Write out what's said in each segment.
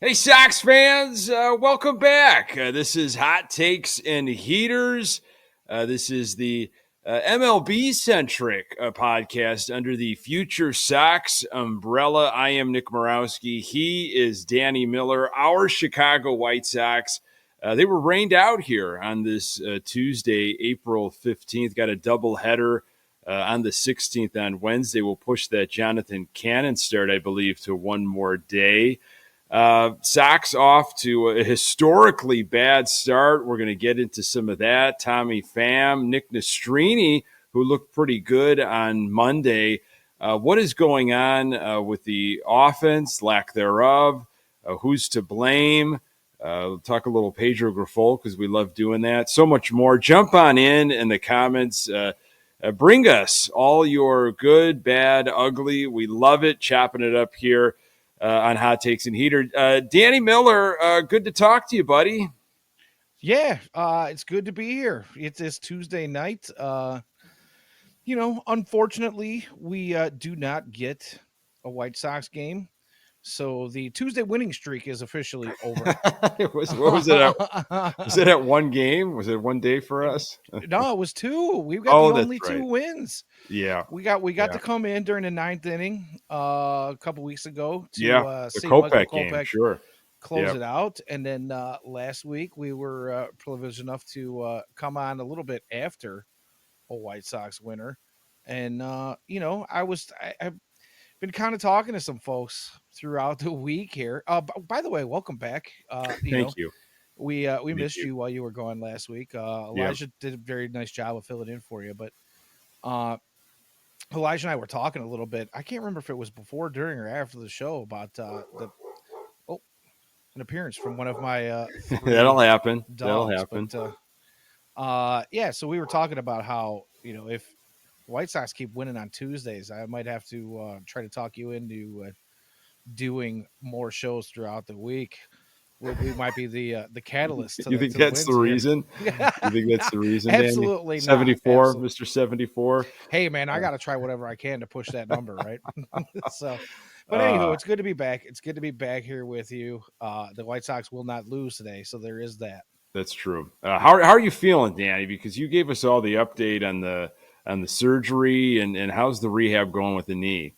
Hey, Sox fans, welcome back. This is Hot Takes and Heaters. This is the MLB-centric podcast under the FutureSox umbrella. I am Nick Morawski. He is Danny Miller, our Chicago White Sox. They were rained out here on this Tuesday, April 15th. Got a doubleheader on the 16th on Wednesday. We'll push that Jonathan Cannon start, I believe, to one more day. Sox off to a historically bad start. We're going to get into some of that. Tommy Pham, Nick Nastrini, who looked pretty good on Monday. What is going on with the offense, lack thereof? Who's to blame? We'll talk a little Pedro Grifol because we love doing that. So much more. Jump on in the comments. Bring us all your good, bad, ugly. We love it, chopping it up here on Hot Takes and Heater. Danny Miller, good to talk to you, buddy. Yeah, it's good to be here. It's this Tuesday night. Unfortunately, we do not get a White Sox game. So the Tuesday winning streak is officially over. What was it? Was it at one game? Was it one day for us? No, it was two. We've got the that's only right. two wins. Yeah. We got to come in during the ninth inning a couple weeks ago to The see Kopech Michael game, Kopech sure. close it out. And then last week we were privileged enough to come on a little bit after a White Sox winner. And, I've been kind of talking to some folks throughout the week here. By the way, welcome back. Thank you. We missed you while you were gone last week. Elijah did a very nice job of filling in for you, but Elijah and I were talking a little bit. I can't remember if it was before, during, or after the show about an appearance from one of my That'll happen. dogs. So we were talking about how, if White Sox keep winning on Tuesdays, I might have to try to talk you into doing more shows throughout the week. We might be the catalyst. You think that's the reason? You think that's the reason? Absolutely not. 74, Absolutely. Mr. 74. Hey, man, I got to try whatever I can to push that number, right? But anywho, it's good to be back. It's good to be back here with you. The White Sox will not lose today, so there is that. That's true. How are you feeling, Danny? Because you gave us all the update on the surgery and how's the rehab going with the knee?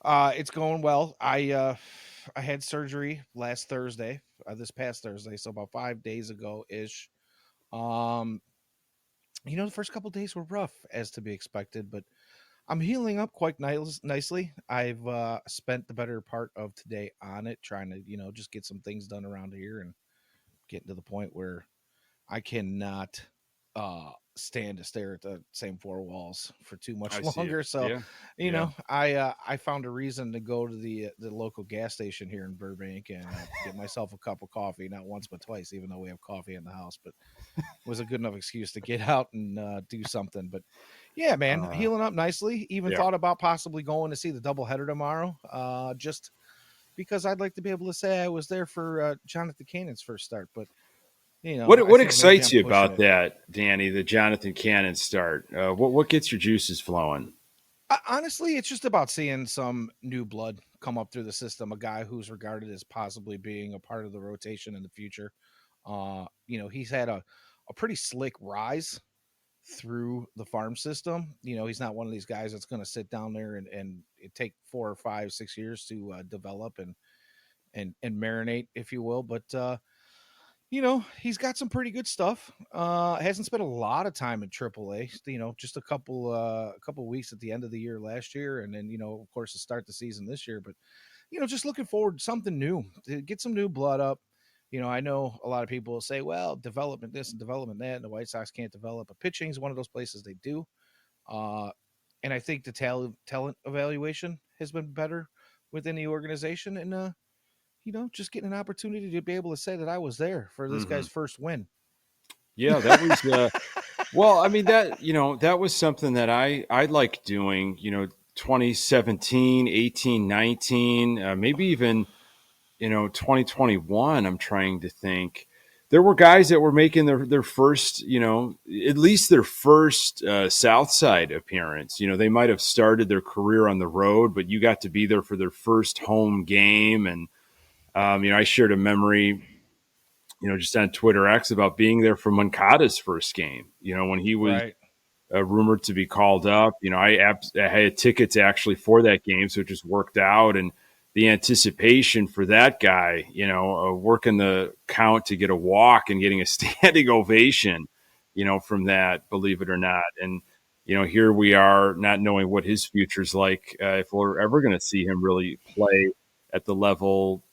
It's going well. I had surgery last Thursday, this past Thursday, so about 5 days ago ish. The first couple days were rough, as to be expected, but I'm healing up quite nicely. I've spent the better part of today on it, trying to just get some things done around here and getting to the point where I cannot stand to stare at the same four walls for too much longer. So, I found a reason to go to the local gas station here in Burbank and get myself a cup of coffee, not once but twice, even though we have coffee in the house. But it was a good enough excuse to get out and do something. But yeah, man, healing up nicely. Even thought about possibly going to see the doubleheader tomorrow, just because I'd like to be able to say I was there for Jonathan Cannon's first start. But what excites you about that, Danny? The Jonathan Cannon start. What gets your juices flowing? Honestly, it's just about seeing some new blood come up through the system. A guy who's regarded as possibly being a part of the rotation in the future. He's had a pretty slick rise through the farm system. He's not one of these guys that's going to sit down there and it take 4 or 5, 6 years to develop and marinate, if you will. But he's got some pretty good stuff. Hasn't spent a lot of time in AAA. Just a couple weeks at the end of the year last year, and then of course to start the season this year. But just looking forward to something new, to get some new blood up. I know a lot of people will say, well, development this and development that, and the White Sox can't develop. But pitching is one of those places they do. And I think the talent evaluation has been better within the organization, and just getting an opportunity to be able to say that I was there for this guy's first win. Yeah, that was well, I mean that was something that I like doing, 2017, 18, 19, maybe even 2021. I'm trying to think. There were guys that were making their first, at least their first South Side appearance. They might have started their career on the road, but you got to be there for their first home game. And I shared a memory, just on Twitter X about being there for Moncada's first game. When he was Right. rumored to be called up. I had tickets actually for that game, so it just worked out. And the anticipation for that guy, working the count to get a walk and getting a standing ovation, from that, believe it or not. And here we are, not knowing what his future's like, if we're ever going to see him really play at the level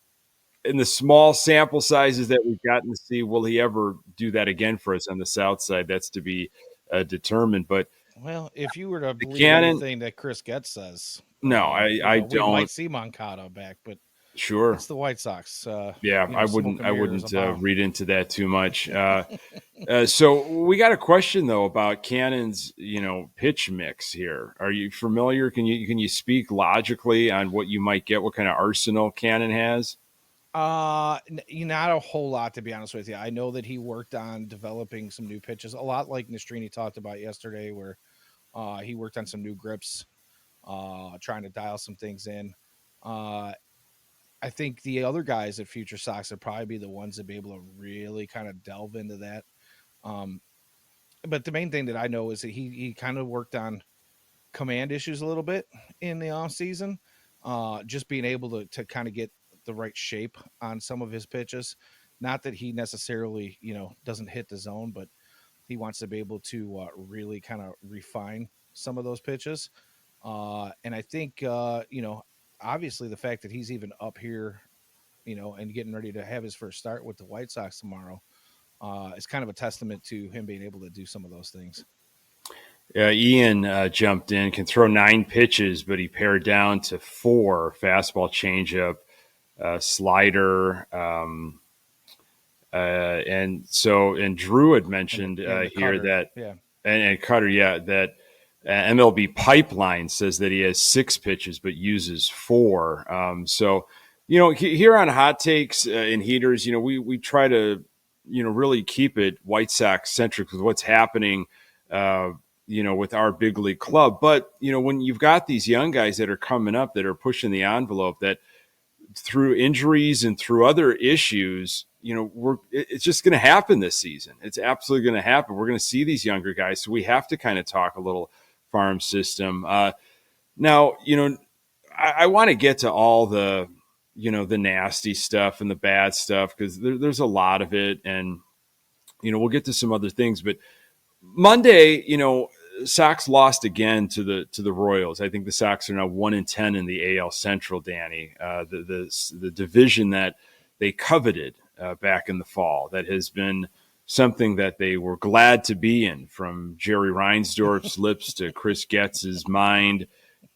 in the small sample sizes that we've gotten to see. Will he ever do that again for us on the South side? That's to be determined. But Well, if you were to the believe Cannon, anything that Chris Getz says, no, I we don't. might see Moncada back, but Sure, it's the White Sox. yeah, Smoke and I mirrors wouldn't abound. read into that too much. So we got a question though about Cannon's, pitch mix here. Are you familiar? Can you speak logically on what you might get? What kind of arsenal Cannon has? Not a whole lot, to be honest with you. I know that he worked on developing some new pitches, a lot like Nastrini talked about yesterday, where he worked on some new grips, trying to dial some things in. Uh, I think the other guys at Future Sox would probably be the ones to be able to really kind of delve into that. Um, but the main thing that I know is that he kind of worked on command issues a little bit in the off season. Just being able to kind of get the right shape on some of his pitches. Not that he necessarily, doesn't hit the zone, but he wants to be able to really kind of refine some of those pitches. And I think, obviously the fact that he's even up here, and getting ready to have his first start with the White Sox tomorrow, is kind of a testament to him being able to do some of those things. Ian jumped in, can throw 9 pitches, but he pared down to 4: fastball, changeup, slider. And Drew had mentioned And the here cutter, that, yeah. and Cutter, yeah, that MLB Pipeline says that he has 6 pitches but uses 4. Here on Hot Takes and Heaters, we try to, really keep it White Sox centric with what's happening, with our big league club. But, when you've got these young guys that are coming up that are pushing the envelope, that through injuries and through other issues, it's just going to happen this season. It's absolutely going to happen. We're going to see these younger guys, so we have to kind of talk a little farm system. Now, I want to get to all the, the nasty stuff and the bad stuff, because there's a lot of it, and we'll get to some other things. But Monday, Sox lost again to the Royals. I think the Sox are now 1-10 in the AL Central. Danny, the division that they coveted back in the fall, that has been something that they were glad to be in, from Jerry Reinsdorf's lips to Chris Getz's mind.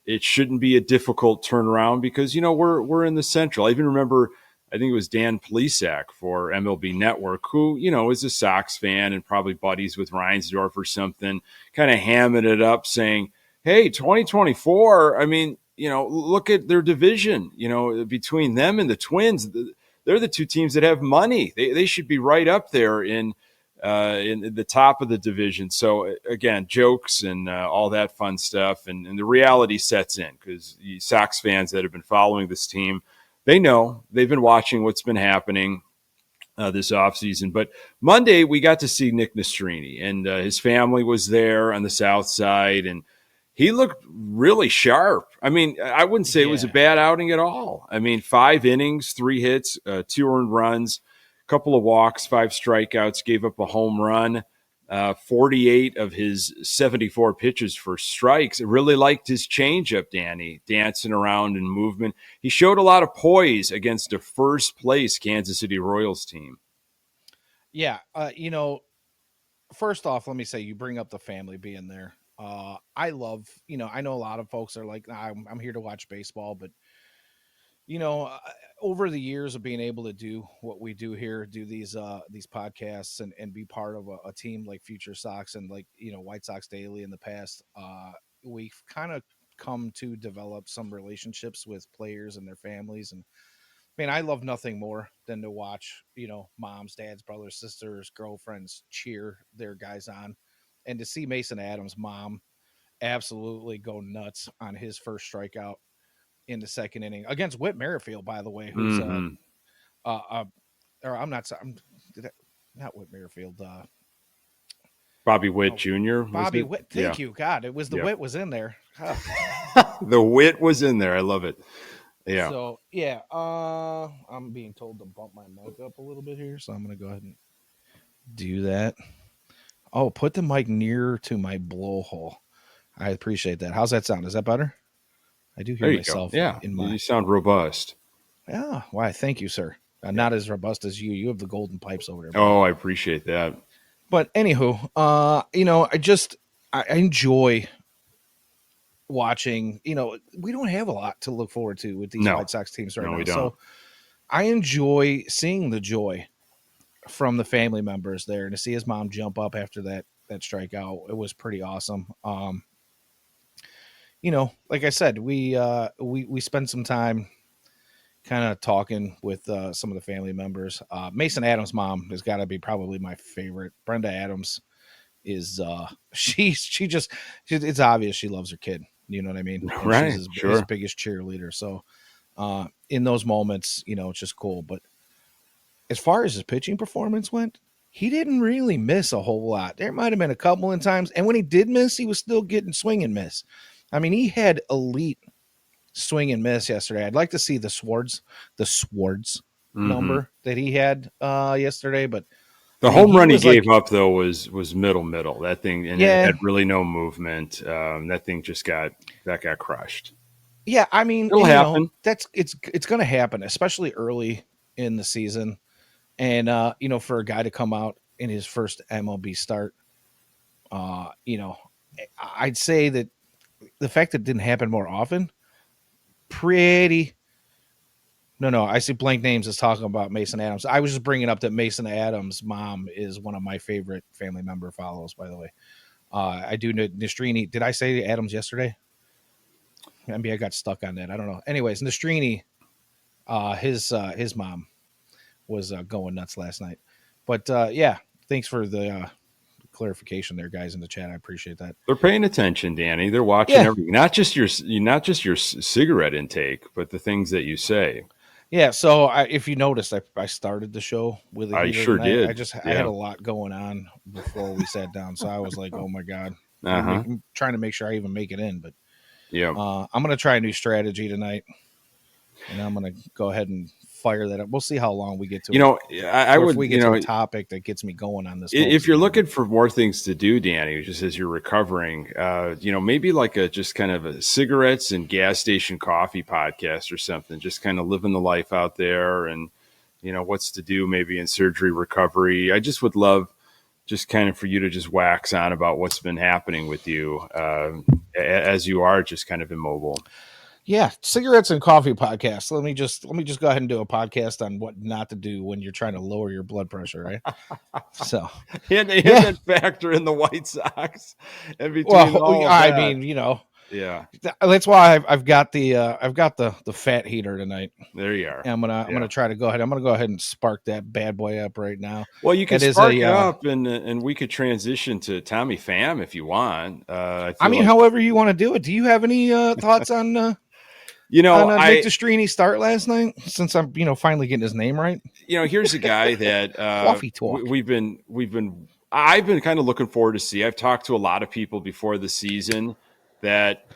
It shouldn't be a difficult turnaround, because we're in the Central. I even remember, I think it was Dan Plesac for MLB Network, who is a Sox fan and probably buddies with Reinsdorf or something, kind of hamming it up, saying, "Hey, 2024. I mean, look at their division. Between them and the Twins, they're the 2 teams that have money. They should be right up there in the top of the division." So again, jokes and all that fun stuff, and the reality sets in, because the Sox fans that have been following this team, they know, they've been watching what's been happening this offseason. But Monday, we got to see Nick Nastrini, and his family was there on the South Side, and he looked really sharp. I mean, I wouldn't say it was a Yeah. bad outing at all. I mean, 5 innings, 3 hits, 2 earned runs, a couple of walks, 5 strikeouts, gave up a home run. 48 of his 74 pitches for strikes. I really liked his changeup, Danny, dancing around and movement. He showed a lot of poise against a first place Kansas City Royals team. Yeah. First off, let me say, you bring up the family being there. I love, I know a lot of folks are like, "Nah, I'm here to watch baseball," but you know, uh, over the years of being able to do what we do here, do these podcasts and be part of a team like Future Sox and like, White Sox Daily in the past, we've kind of come to develop some relationships with players and their families. And man, I love nothing more than to watch, moms, dads, brothers, sisters, girlfriends cheer their guys on, and to see Mason Adams' mom absolutely go nuts on his first strikeout in the second inning against Whit Merrifield, by the way, who's Mm-hmm. or I'm not. Did I, not Whit Merrifield. Bobby Witt Oh, Jr. was Bobby it? Witt. Yeah. Thank you, God. It was the Yeah. Witt was in there. Huh. The wit was in there. I love it. Yeah. So yeah, I'm being told to bump my mic up a little bit here, so I'm gonna go ahead and do that. Oh, put the mic nearer to my blowhole. I appreciate that. How's that sound? Is that better? I do hear There you go. myself Yeah. in my. You sound robust. Yeah. Why? Thank you, sir. Yeah. Not as robust as you. You have the golden pipes over there, buddy. Oh, I appreciate that. But anywho, I enjoy watching. We don't have a lot to look forward to with these No. White Sox teams right No, now, we don't. so I enjoy seeing the joy from the family members there, and to see his mom jump up after that strikeout, it was pretty awesome. Like I said, we spent some time kind of talking with some of the family members. Mason Adams' mom has got to be probably my favorite. Brenda Adams is it's obvious she loves her kid. You know what I mean? And she's Right. his Sure. biggest cheerleader. So in those moments, it's just cool. But as far as his pitching performance went, he didn't really miss a whole lot. There might have been a couple of times, and when he did miss, he was still getting swing and miss. I mean, he had elite swing and miss yesterday. I'd like to see the Swords Mm-hmm. number that he had yesterday, but The I mean, home he run he was like, gave up though was middle that thing, and it yeah, had really no movement. That thing just got crushed. yeah. I mean, It'll and happen. it's going to happen, especially early in the season, and for a guy to come out in his first MLB start, I'd say that the fact that it didn't happen more often, pretty. No. I see blank names is talking about Mason Adams. I was just bringing up that Mason Adams' mom is one of my favorite family member follows. By the way, I do know Nastrini. Did I say Adams yesterday? Maybe I got stuck on that. I don't know. Anyways, Nastrini, his mom was going nuts last night. But yeah, thanks for the clarification there, guys, in the chat. I appreciate that. They're paying attention, Danny. They're watching Yeah, everything, not just your cigarette intake, but the things that you say. yeah. So if you noticed, I started the show with a I heater sure tonight. did. I had Yeah. a lot going on before we sat down, so I was like, oh my god, Uh-huh. I'm trying to make sure I even make it in. But Yeah. I'm gonna try a new strategy tonight, and I'm gonna go ahead and fire that up. We'll see how long we get to You it. know, I Or if would, we get to a topic that gets me going on this. if you're looking for more things to do, Danny, just as you're recovering, maybe like just kind of a cigarettes and gas station coffee podcast or something, just kind of living the life out there and, what's to do maybe in surgery recovery. I just would love just kind of for you to just wax on about what's been happening with you as you are just kind of immobile. Yeah, cigarettes and coffee podcast. Let me just go ahead and do a podcast on what not to do when you're trying to lower your blood pressure, right? So, and yeah. then factor in the White Sox and between Well, all of I that. mean, Yeah, that's why I've got the fat heater tonight. there you are. And I'm gonna try to go ahead. I'm gonna go ahead and spark that bad boy up right now. Well, you can It is spark it up, and we could transition to Tommy Pham if you want. I mean, however you want to do it. Do you have any thoughts on Nick Nastrini start last night? Since I'm finally getting his name right. Here's a guy that Coffee talk. I've been kind of looking forward to see. I've talked to a lot of people before the season that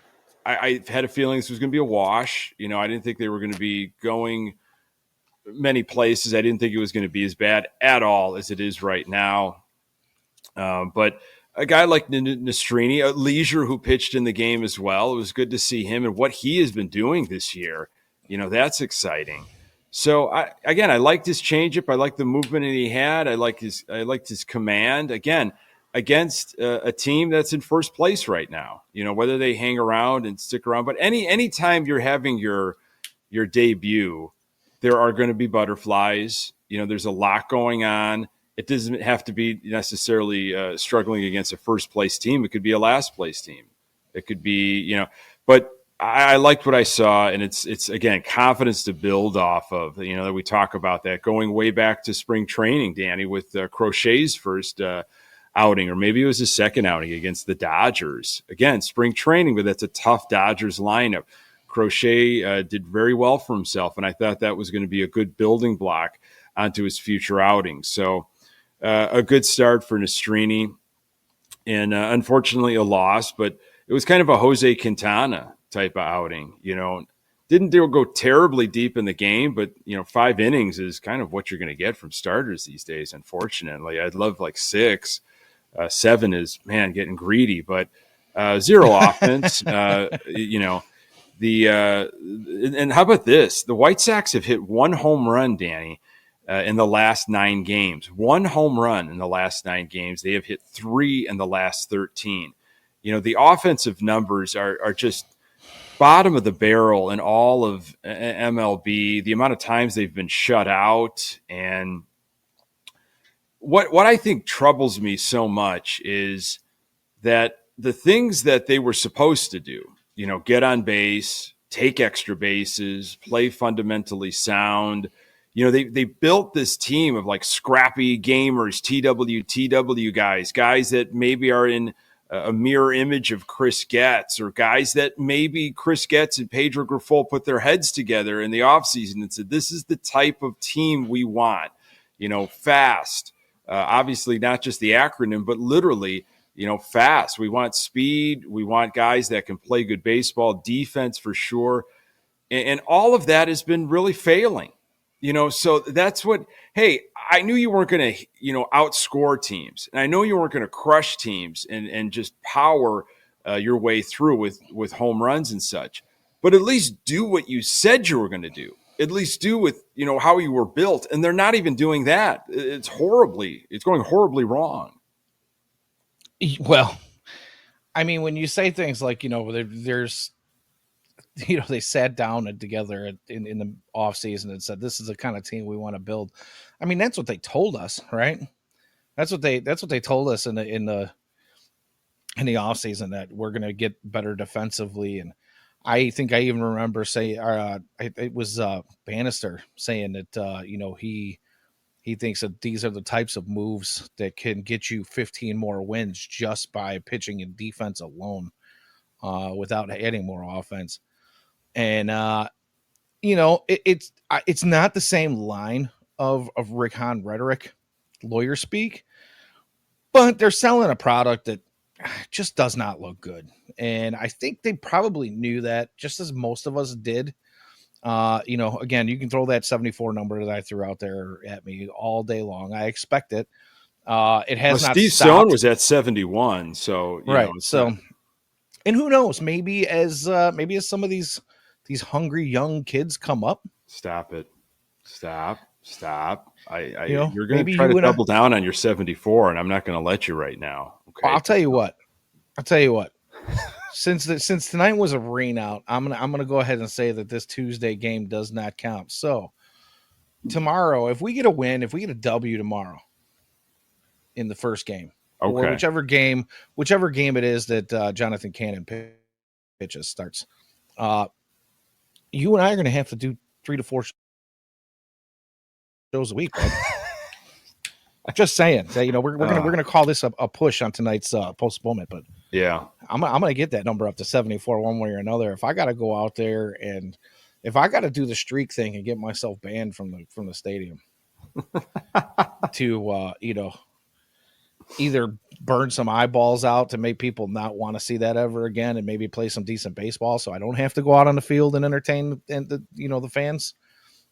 I had a feeling this was going to be a wash. I didn't think they were going to be going many places. I didn't think it was going to be as bad at all as it is right now. But a guy like Nastrini, a Leisure who pitched in the game as well, it was good to see him and what he has been doing this year. That's exciting. So I liked his changeup. I liked the movement that he had. I liked his command. Again, against a team that's in first place right now. Whether they hang around and stick around, but any time you're having your debut, there are going to be butterflies. There's a lot going on. It doesn't have to be necessarily struggling against a first place team. It could be a last place team. It could be, but I liked what I saw, and it's again confidence to build off of. That we talk about that going way back to spring training, Danny, with Crochet's first outing, or maybe it was his second outing against the Dodgers. Again, spring training, but that's a tough Dodgers lineup. Crochet did very well for himself, and I thought that was going to be a good building block onto his future outings. So a good start for Nastrini, and unfortunately a loss, but it was kind of a Jose Quintana type of outing. Didn't go terribly deep in the game, but 5 innings is kind of what you're going to get from starters these days. Unfortunately, I'd love like 6. 7 is, man, getting greedy, but zero offense. And how about this? The White Sox have hit 1 home run, Danny, in the last 9 games. 1 home run in the last 9 games. They have hit 3 in the last 13. The offensive numbers are just bottom of the barrel in all of MLB. The amount of times they've been shut out, and what I think troubles me so much is that the things that they were supposed to do, get on base, take extra bases, play fundamentally sound. They built this team of like scrappy gamers, TW guys that maybe are in a mirror image of Chris Getz, or guys that maybe Chris Getz and Pedro Grifol put their heads together in the offseason and said, this is the type of team we want, fast. Obviously, not just the acronym, but literally, fast. We want speed. We want guys that can play good baseball, defense for sure. And all of that has been really failing. So that's what, hey, I knew you weren't going to, outscore teams. And I know you weren't going to crush teams and just power your way through with home runs and such. But at least do what you said you were going to do. At least do with, how you were built. And they're not even doing that. It's going horribly wrong. Well, I mean, when you say things like, there's, they sat down and together in the off season and said, this is the kind of team we want to build. I mean, that's what they told us, right? That's what they told us in the off season, that we're going to get better defensively. And I think I even remember saying, it was Bannister saying that, he thinks that these are the types of moves that can get you 15 more wins just by pitching and defense alone, without adding more offense. And it's not the same line of Rick Hahn rhetoric, lawyer speak, but they're selling a product that just does not look good. And I think they probably knew that, just as most of us did. Again, you can throw that 74 number that I threw out there at me all day long. I expect it. It has not Steve stopped. Sohn was at 71. So, right. And who knows, maybe as some of these hungry young kids come up. Stop it. Stop. You're going maybe to try to double down on your 74, and I'm not going to let you right now. Okay. Well, I'll tell you what. Since tonight was a rain out, I'm gonna go ahead and say that this Tuesday game does not count. So tomorrow, if we get a win, if we get a W tomorrow in the first game, or whichever game it is that Jonathan Cannon pitches starts, you and I are going to have to do 3 to 4 shows a week, bud. Just saying that, we're gonna call this a push on tonight's postponement, but yeah, I'm gonna get that number up to 74 one way or another. If I got to go out there and if I got to do the streak thing and get myself banned from the stadium to either burn some eyeballs out to make people not want to see that ever again, and maybe play some decent baseball so I don't have to go out on the field and entertain the fans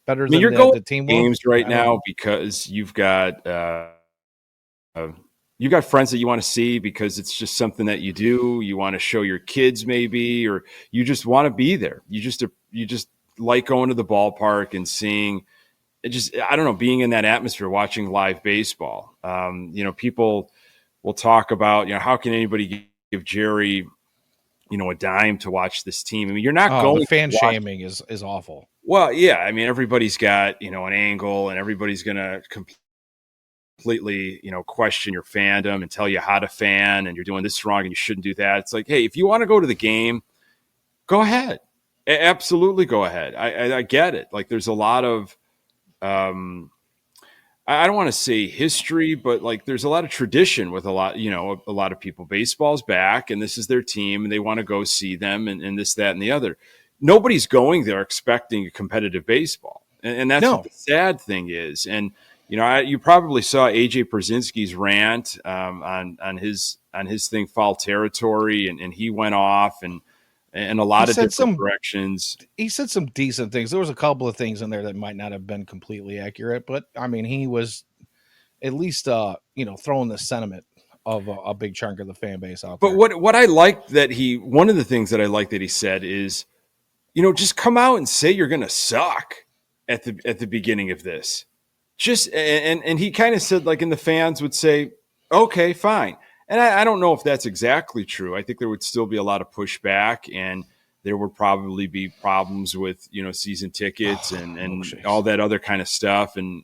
better than the team games right now, because you've got friends that you want to see because it's just something that you do. You want to show your kids maybe, or you just want to be there. You just like going to the ballpark and seeing it. Just, I don't know, being in that atmosphere, watching live baseball. People will talk about, how can anybody give Jerry, a dime to watch this team? I mean, you're not going. The fan shaming is awful. Well, yeah, I mean, everybody's got, an angle, and everybody's going to completely, question your fandom and tell you how to fan, and you're doing this wrong and you shouldn't do that. It's like, hey, if you want to go to the game, go ahead. Absolutely go ahead. I get it. Like, there's a lot of, I don't want to say history, but like there's a lot of tradition with a lot of people. Baseball's back and this is their team and they want to go see them and this, that, and the other. nobody's going there expecting a competitive baseball. And that's what No, the sad thing is. And, you probably saw AJ Brzezinski's rant on his thing, foul territory, and he went off and a he lot of said different some directions. he said some decent things. There was a couple of things in there that might not have been completely accurate, but I mean, he was at least throwing the sentiment of a big chunk of the fan base out But there. what I liked that one of the things that I liked that he said is, just come out and say you're going to suck at the beginning of this. Just and he kind of said, like, and the fans would say, okay, fine. And I don't know if that's exactly true. I think there would still be a lot of pushback, and there would probably be problems with season tickets and all that other kind of stuff. And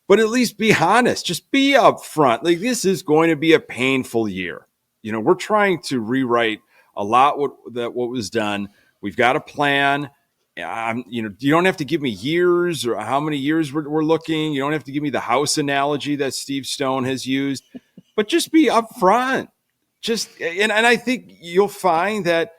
but at least be honest. Just be upfront. Like, this is going to be a painful year. We're trying to rewrite a lot what was done. We've got a plan. You don't have to give me years or how many years we're looking. You don't have to give me the house analogy that Steve Stone has used, but just be upfront. And I think you'll find that,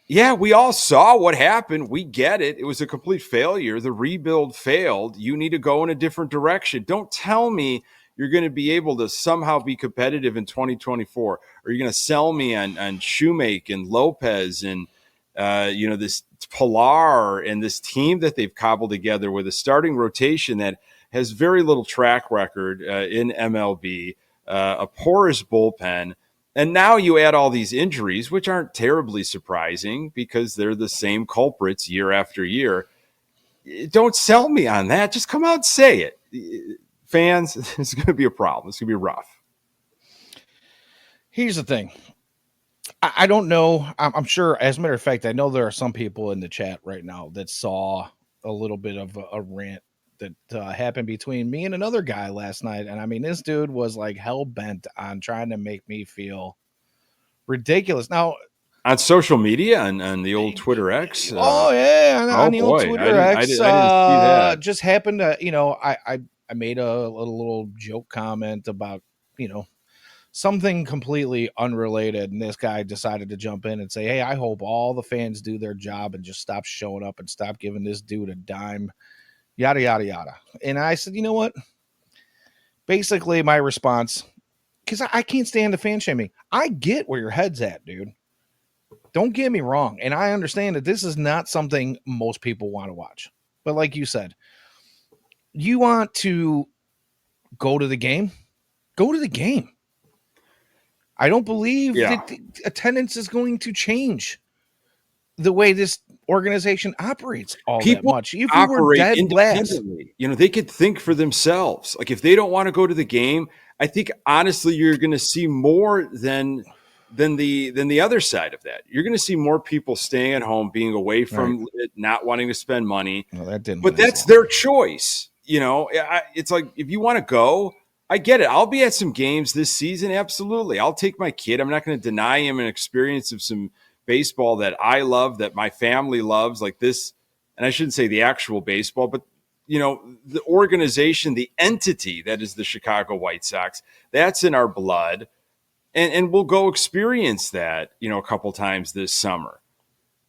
yeah, we all saw what happened. We get it. It was a complete failure. The rebuild failed. You need to go in a different direction. Don't tell me you're going to be able to somehow be competitive in 2024, or you're going to sell me on Shoemaker and Lopez and this Pilar and this team that they've cobbled together with a starting rotation that has very little track record in MLB, a porous bullpen. And now you add all these injuries, which aren't terribly surprising because they're the same culprits year after year. Don't sell me on that. Just come out and say it. Fans, it's going to be a problem. It's going to be rough. Here's the thing. I don't know. I'm sure, as a matter of fact, I know there are some people in the chat right now that saw a little bit of a rant that happened between me and another guy last night. And I mean, this dude was like hell bent on trying to make me feel ridiculous. Now, on social media and on the old Twitter X. On the old Twitter X. I didn't see that. Just happened to, I made a little joke comment about, something completely unrelated, and this guy decided to jump in and say, hey, I hope all the fans do their job and just stop showing up and stop giving this dude a dime, yada yada yada. And I said, you know what, basically my response, because I can't stand the fan shaming. I get where your head's at, dude, don't get me wrong, and I understand that this is not something most people want to watch, but like you said, you want to go to the game, I don't believe that the attendance is going to change the way this organization operates that much. If you were dead last, they could think for themselves. Like, if they don't want to go to the game, I think honestly you're going to see more than the other side of that. You're going to see more people staying at home, being away from it, not wanting to spend money. No, that didn't. But that's their choice. It's like, if you want to go, I get it. I'll be at some games this season. Absolutely. I'll take my kid. I'm not going to deny him an experience of some baseball that I love, that my family loves, like this. And I shouldn't say the actual baseball, but, the organization, the entity that is the Chicago White Sox, that's in our blood. And we'll go experience that, a couple times this summer.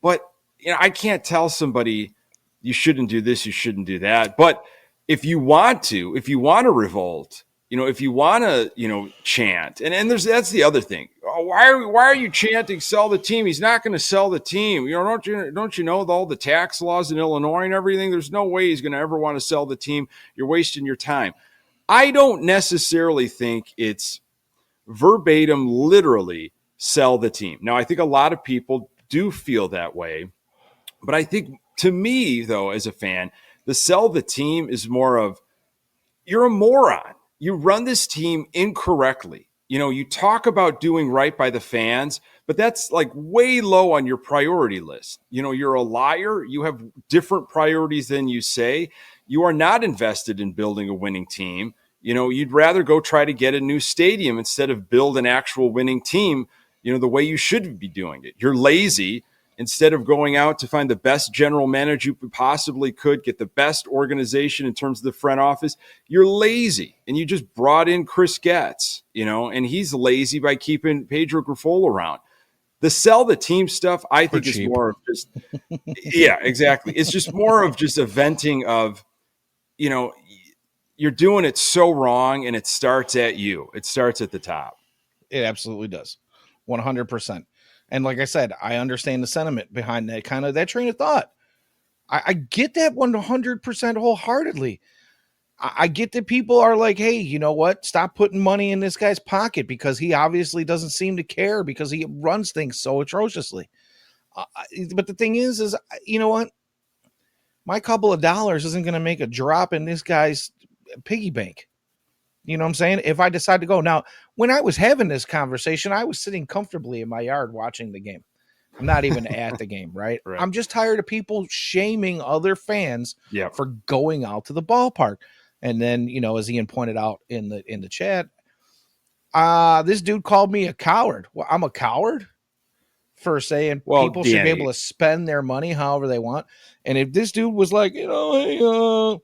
But, I can't tell somebody you shouldn't do this, you shouldn't do that. But if you want to revolt, if you want to, chant, and that's the other thing. Oh, why are you chanting sell the team? He's not going to sell the team. Don't you know all the tax laws in Illinois and everything? There's no way he's going to ever want to sell the team. You're wasting your time. I don't necessarily think it's verbatim, literally sell the team. Now, I think a lot of people do feel that way, but I think, to me, though, as a fan, the sell the team is more of, you're a moron. You run this team incorrectly. You talk about doing right by the fans, but that's like way low on your priority list. You're a liar. You have different priorities than you say. You are not invested in building a winning team. You'd rather go try to get a new stadium instead of build an actual winning team, the way you should be doing it. You're lazy. Instead of going out to find the best general manager you possibly could, get the best organization in terms of the front office, you're lazy. And you just brought in Chris Getz, and he's lazy by keeping Pedro Grifol around. The sell the team stuff, I think, is cheap. more of just, yeah, exactly. It's just more of just a venting of, you know, you're doing it so wrong, and it starts at you. It starts at the top. It absolutely does. 100%. And like I said, I understand the sentiment behind that kind of that train of thought. I get that 100% wholeheartedly. I get that people are like, hey, you know what? Stop putting money in this guy's pocket because he obviously doesn't seem to care because he runs things so atrociously. But the thing is, you know what? My couple of dollars isn't going to make a drop in this guy's piggy bank. You know what I'm saying? If I decide to go. Now, when I was having this conversation, I was sitting comfortably in my yard watching the game. I'm not even at the game, right? Right. I'm just tired of people shaming other fans Yep. for going out to the ballpark. And then, you know, as Ian pointed out in the chat, this dude called me a coward. Well, I'm a coward for saying people should be able to spend their money however they want. And if this dude was like, you know, hey,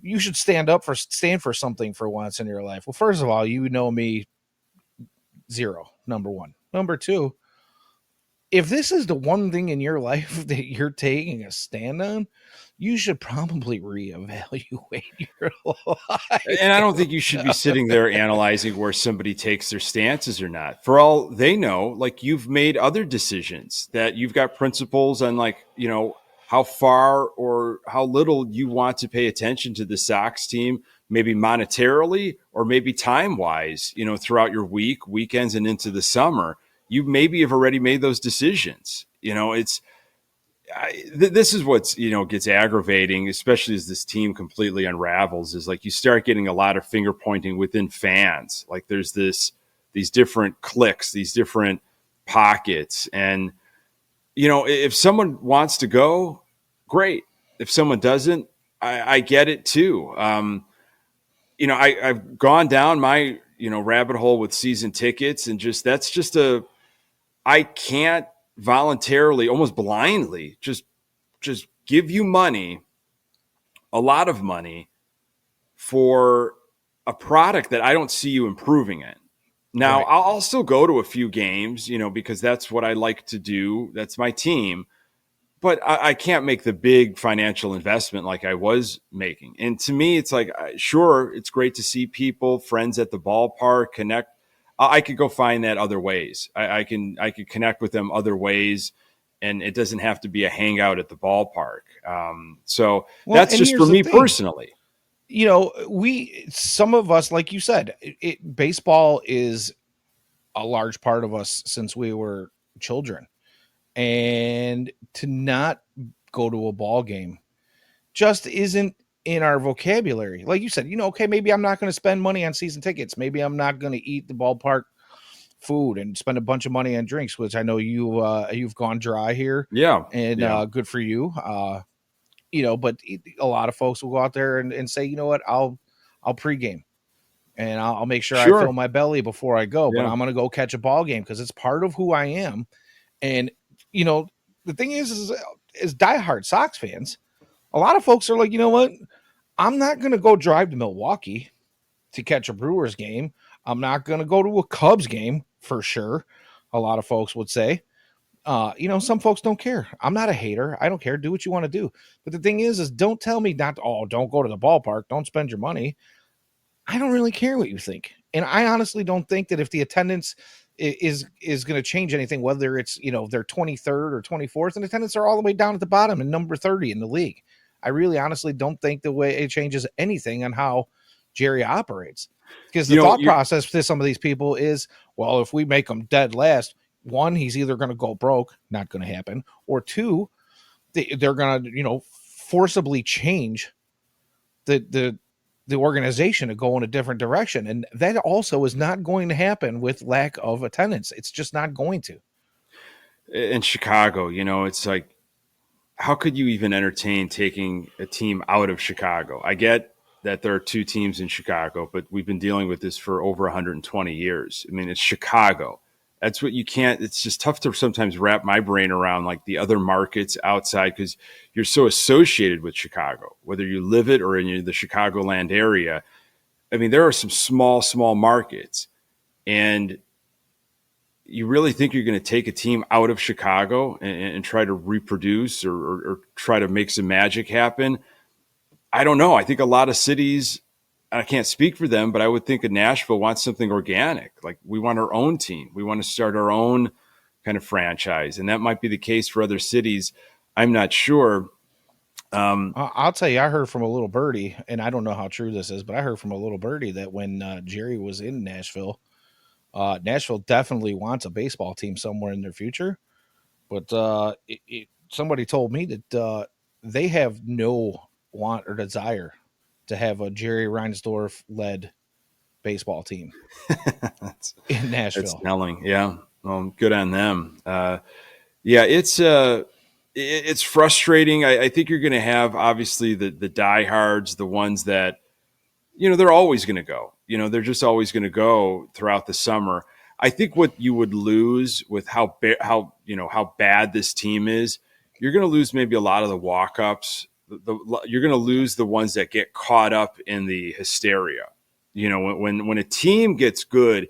you should stand for something for once in your life. Well, first of all, you know me zero, number one. Number two, if this is the one thing in your life that you're taking a stand on, you should probably reevaluate your life. And I don't think you should be sitting there analyzing where somebody takes their stances or not. For all they know, like, you've made other decisions, that you've got principles on, like, you know, how far or how little you want to pay attention to the Sox team, maybe monetarily or maybe time wise, you know, throughout your weekends and into the summer. You maybe have already made those decisions. You know, this is what's, you know, gets aggravating, especially as this team completely unravels, is like you start getting a lot of finger pointing within fans. Like there's these different cliques, these different pockets. And, you know, if someone wants to go, great. If someone doesn't, I get it too. You know, I've gone down my, you know, rabbit hole with season tickets, and I can't voluntarily, almost blindly, just give you money, a lot of money, for a product that I don't see you improving in. Now, Right. I'll still go to a few games, you know, because that's what I like to do. That's my team. But I can't make the big financial investment like I was making. And to me, it's like, sure, it's great to see people, friends at the ballpark, connect. I could go find that other ways. I could connect with them other ways, and it doesn't have to be a hangout at the ballpark. So that's just for me personally. You know, some of us, like you said, baseball is a large part of us since we were children, and to not go to a ball game just isn't in our vocabulary. Like you said, you know, okay, maybe I'm not going to spend money on season tickets. Maybe I'm not going to eat the ballpark food and spend a bunch of money on drinks, which I know you've gone dry here. Yeah. And good for you. You know, but a lot of folks will go out there and say, you know what, I'll pregame and I'll make sure I fill my belly before I go, but I'm going to go catch a ball game because it's part of who I am. And, you know, the thing is diehard Sox fans, a lot of folks are like, you know what, I'm not going to go drive to Milwaukee to catch a Brewers game. I'm not going to go to a Cubs game for sure. A lot of folks would say, you know, some folks don't care. I'm not a hater. I don't care. Do what you want to do. But the thing is don't tell me not to, don't go to the ballpark. Don't spend your money. I don't really care what you think. And I honestly don't think that if the attendance is going to change anything, whether it's, you know, they're 23rd or 24th, and attendance are all the way down at the bottom and number 30 in the league. I really honestly don't think the way it changes anything on how Jerry operates. Because the thought process to some of these people is, well, if we make them dead last, one, he's either going to go broke, not going to happen, or two, they're going to, you know, forcibly change the organization to go in a different direction. And that also is not going to happen with lack of attendance. It's just not going to. In Chicago, you know, it's like, how could you even entertain taking a team out of Chicago? I get that there are two teams in Chicago, but we've been dealing with this for over 120 years. I mean, it's Chicago. That's what you can't, it's just tough to sometimes wrap my brain around, like the other markets outside, because you're so associated with Chicago, whether you live it or in the Chicagoland area. I mean, there are some small markets, and you really think you're going to take a team out of Chicago and try to reproduce or try to make some magic happen? I don't know. I think a lot of cities, I can't speak for them, but I would think of Nashville wants something organic. Like we want our own team. We want to start our own kind of franchise. And that might be the case for other cities. I'm not sure. I'll tell you, I heard from a little birdie, and I don't know how true this is, but I heard from a little birdie that when Jerry was in Nashville, Nashville definitely wants a baseball team somewhere in their future. But somebody told me that they have no want or desire to have a Jerry Reinsdorf led baseball team that's, in that's Nashville. telling. Yeah. Well, good on them. Yeah, it's frustrating. I think you're going to have obviously the diehards, the ones that, they're always going to go. They're just always going to go throughout the summer. I think what you would lose with how bad this team is, you're going to lose maybe a lot of the walk-ups. You're going to lose the ones that get caught up in the hysteria. When a team gets good,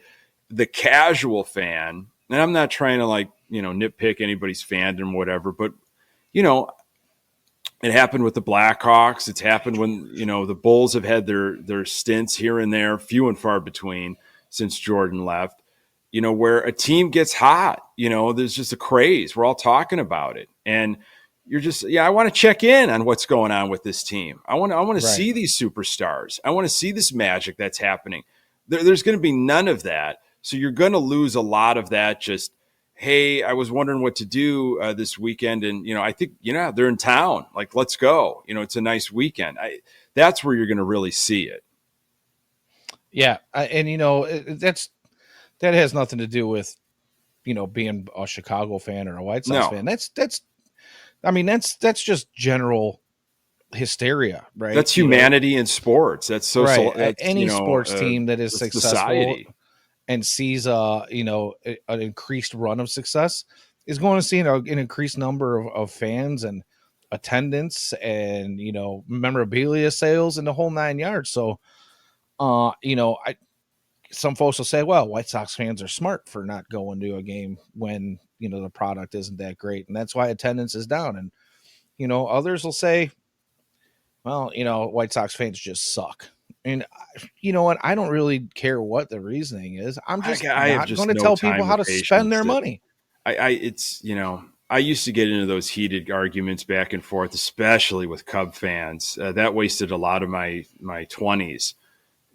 the casual fan, and I'm not trying to nitpick anybody's fandom or whatever, but you know, it happened with the Blackhawks. It's happened when, the Bulls have had their stints here and there, few and far between since Jordan left, where a team gets hot, there's just a craze. We're all talking about it. And you're just, I want to check in on what's going on with this team. I want to see these superstars. I want to see this magic that's happening. There's going to be none of that. So you're going to lose a lot of that. Just, hey, I was wondering what to do this weekend. And, I think, they're in town. Like, let's go. It's a nice weekend. That's where you're going to really see it. Yeah. And, that has nothing to do with, being a Chicago fan or a White Sox fan. That's just general hysteria, right? That's humanity in sports. That's social. Right. That's, any sports team that is successful society and sees an increased run of success is going to see an increased number of fans and attendance and memorabilia sales and the whole 9 yards. So some folks will say, well, White Sox fans are smart for not going to a game when the product isn't that great, and that's why attendance is down. And others will say, well, White Sox fans just suck. And you know what? I don't really care what the reasoning is. I'm just not going to tell people how to spend their money. I used to get into those heated arguments back and forth, especially with Cub fans. That wasted a lot of my 20s,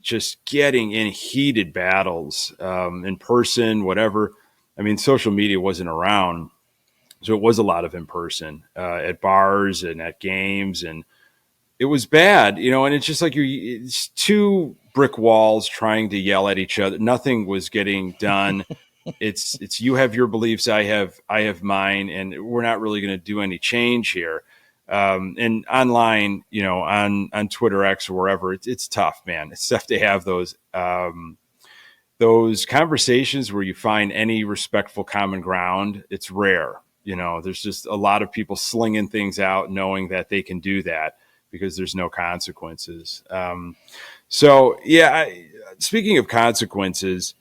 just getting in heated battles in person, whatever. I mean, social media wasn't around, so it was a lot of in person at bars and at games, and it was bad, and it's just like it's two brick walls trying to yell at each other. Nothing was getting done. It's you have your beliefs, I have mine, and we're not really going to do any change here. And online, on Twitter X or wherever, it's tough, man. It's tough to have those conversations where you find any respectful common ground. It's rare. There's just a lot of people slinging things out, knowing that they can do that because there's no consequences. Speaking of consequences,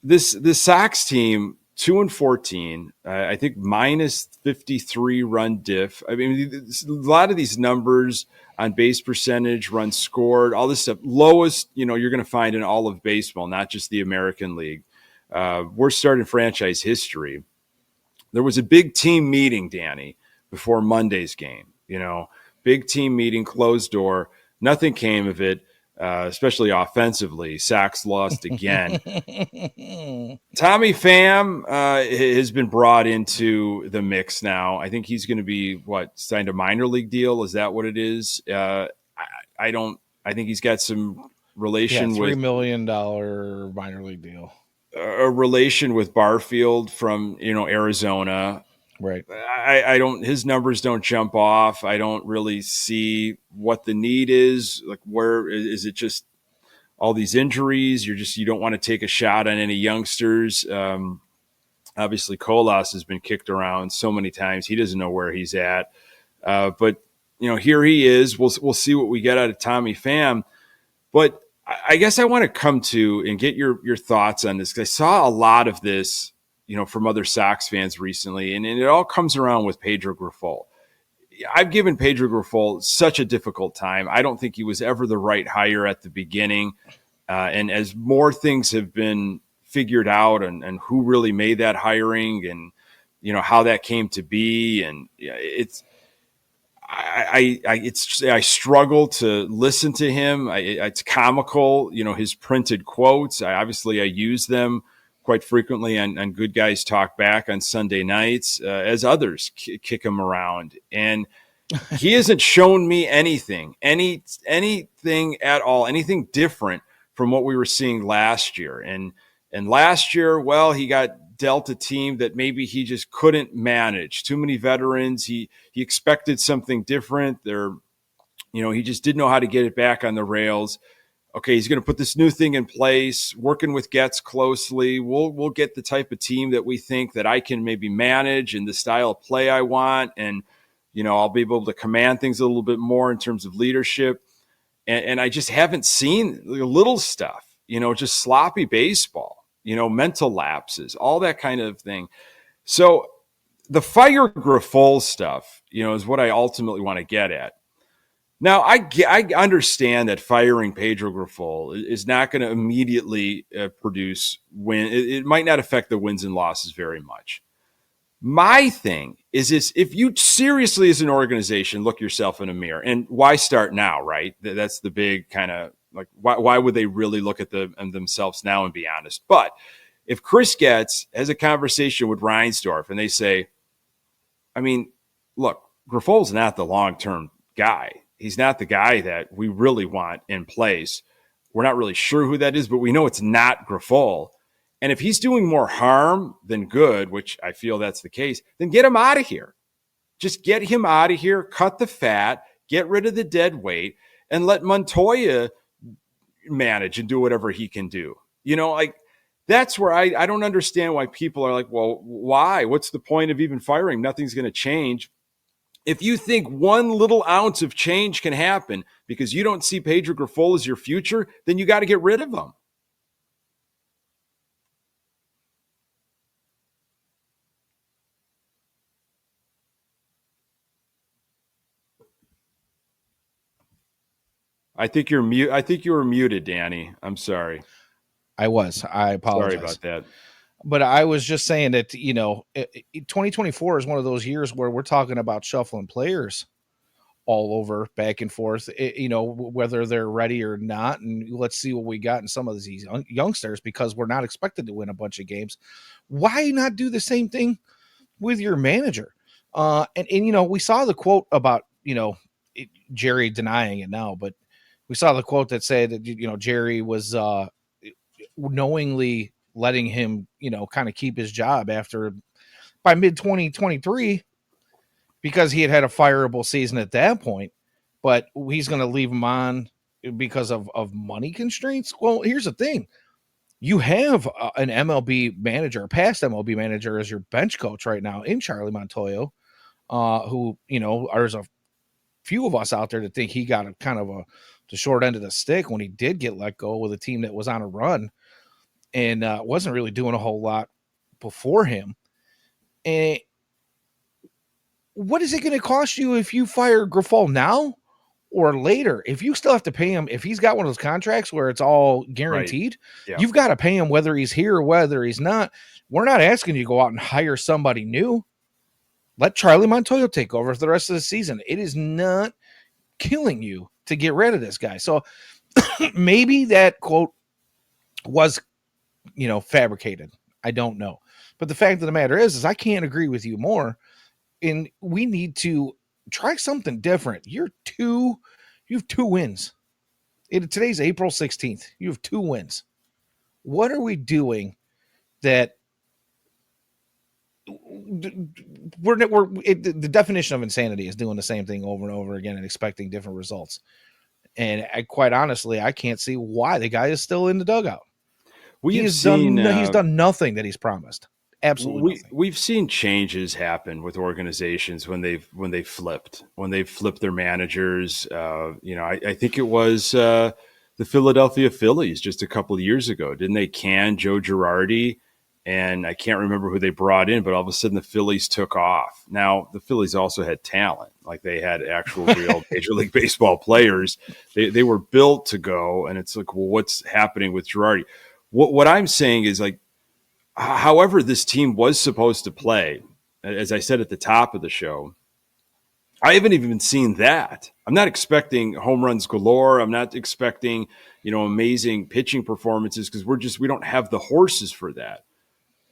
this Sox team, 2-14, I think minus 53 run diff. I mean, a lot of these numbers on base percentage, runs scored, all this stuff, lowest, you're going to find in all of baseball, not just the American League. Worst start in franchise history. There was a big team meeting, Danny, before Monday's game, big team meeting, closed door. Nothing came of it. Especially offensively. Sox lost again. Tommy Pham has been brought into the mix now. I think he's going to be, signed a minor league deal? Is that what it is? I think he's got some relation with $3 million minor league deal. A relation with Barfield from, Arizona. Right. I don't, his numbers don't jump off. I don't really see what the need is. Like, where is it? Just all these injuries? You don't want to take a shot on any youngsters. Obviously Colas has been kicked around so many times. He doesn't know where he's at. But here he is. We'll see what we get out of Tommy Pham. But I guess I want to come to and get your thoughts on this, because I saw a lot of this from other Sox fans recently, and it all comes around with Pedro Grifol. I've given Pedro Grifol such a difficult time. I don't think he was ever the right hire at the beginning. And as more things have been figured out and who really made that hiring and, how that came to be. And I struggle to listen to him. It's comical, his printed quotes. I use them quite frequently on Good Guys Talk Back on Sunday nights, as others kick him around. And he hasn't shown me anything at all, anything different from what we were seeing last year. And last year, well, he got dealt a team that maybe he just couldn't manage. Too many veterans. He expected something different. He just didn't know how to get it back on the rails. Okay, he's going to put this new thing in place, working with Getz closely. We'll get the type of team that we think that I can maybe manage and the style of play I want. And, I'll be able to command things a little bit more in terms of leadership. And I just haven't seen the little stuff, just sloppy baseball, mental lapses, all that kind of thing. So the fire Grifol stuff, is what I ultimately want to get at. Now, I understand that firing Pedro Grifol is not going to immediately produce win. It might not affect the wins and losses very much. My thing is if you seriously as an organization look yourself in a mirror, and why start now, right? That's the big kind of like, why would they really look at themselves now and be honest? But if Chris Getz has a conversation with Reinsdorf and they say, I mean, look, Grifol's not the long-term guy. He's not the guy that we really want in place. We're not really sure who that is, but we know it's not Grifol. And if he's doing more harm than good, which I feel that's the case, then get him out of here. Just get him out of here, cut the fat, get rid of the dead weight, and let Montoya manage and do whatever he can do. That's where I don't understand why people are like, well, why? What's the point of even firing? Nothing's going to change. If you think one little ounce of change can happen because you don't see Pedro Grifol as your future, then you got to get rid of him. I think you're mute. I think you were muted, Danny. I'm sorry. I apologize. Sorry about that. But I was just saying that, 2024 is one of those years where we're talking about shuffling players all over, back and forth, whether they're ready or not. And let's see what we got in some of these youngsters, because we're not expected to win a bunch of games. Why not do the same thing with your manager? We saw the quote about, Jerry denying it now, but we saw the quote that said that, Jerry was knowingly letting him, kind of keep his job by mid 2023, because he had a fireable season at that point, but he's going to leave him on because of money constraints. Well, here's the thing. You have an MLB manager, a past MLB manager, as your bench coach right now in Charlie Montoyo, who, there's a few of us out there that think he got the short end of the stick when he did get let go with a team that was on a run and wasn't really doing a whole lot before him. And what is it going to cost you if you fire Grifol now or later? If you still have to pay him, if he's got one of those contracts where it's all guaranteed, right. Yeah. You've got to pay him whether he's here or whether he's not. We're not asking you to go out and hire somebody new. Let Charlie Montoyo take over for the rest of the season. It is not killing you to get rid of this guy. So maybe that quote was, fabricated. I don't know. But the fact of the matter is I can't agree with you more. And we need to try something different. You have 2 wins. Today's April 16th. You have 2 wins. What are we doing that the definition of insanity is doing the same thing over and over again and expecting different results? And quite honestly, I can't see why the guy is still in the dugout. He's done nothing that he's promised. Absolutely nothing. We've seen changes happen with organizations when they've flipped their managers. I think it was the Philadelphia Phillies just a couple of years ago. Didn't they can Joe Girardi and I can't remember who they brought in, but all of a sudden the Phillies took off. Now, the Phillies also had talent. Like, they had actual real Major League Baseball players. They were built to go, and it's like, well, what's happening with Girardi? What I'm saying is, like, however this team was supposed to play, as I said at the top of the show, I haven't even seen that. I'm not expecting home runs galore. I'm not expecting, amazing pitching performances, because we don't have the horses for that.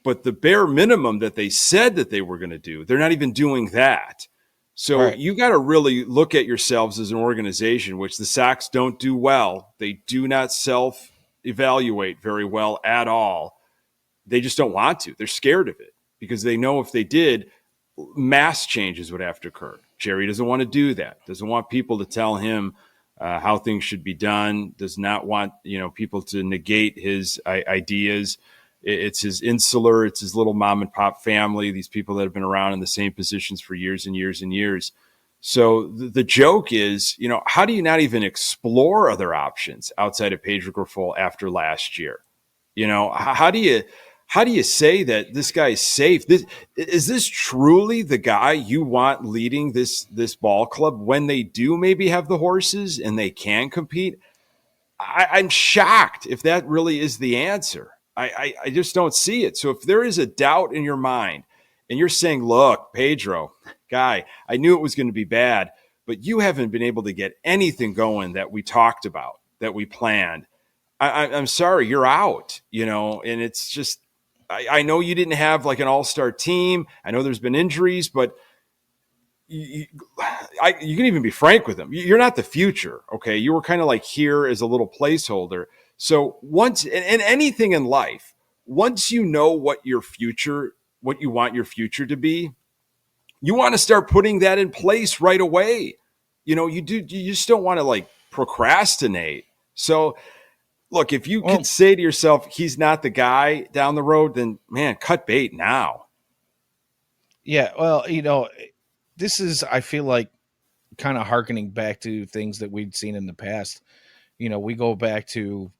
But the bare minimum that they said that they were going to do, they're not even doing that. So Right. you got to really look at yourselves as an organization, which the Sox don't do well. They do not self-evaluate very well at all. They just don't want to. They're scared of it, because they know if they did, mass changes would have to occur. Jerry doesn't want to do that. Doesn't want people to tell him how things should be done. Does not want people to negate his ideas. It's his insular. It's his little mom and pop family. These people that have been around in the same positions for years and years and years. So the joke is, how do you not even explore other options outside of Pedro Grifol after last year? How do you say that this guy is safe? Is this truly the guy you want leading this ball club when they do maybe have the horses and they can compete? I'm shocked if that really is the answer. I just don't see it. So if there is a doubt in your mind and you're saying, look, Pedro, guy, I knew it was going to be bad, but you haven't been able to get anything going that we talked about, that we planned. I'm sorry, you're out, and it's just, I know you didn't have like an all-star team. I know there's been injuries, but you can even be frank with them. You're not the future, okay? You were kind of like here as a little placeholder. So once, and anything in life, once you know what you want your future to be, you want to start putting that in place right away. You just don't want to like procrastinate. So look, if you can say to yourself, he's not the guy down the road, then man, cut bait now. Yeah. Well, this is, I feel like, kind of hearkening back to things that we'd seen in the past. We go back to,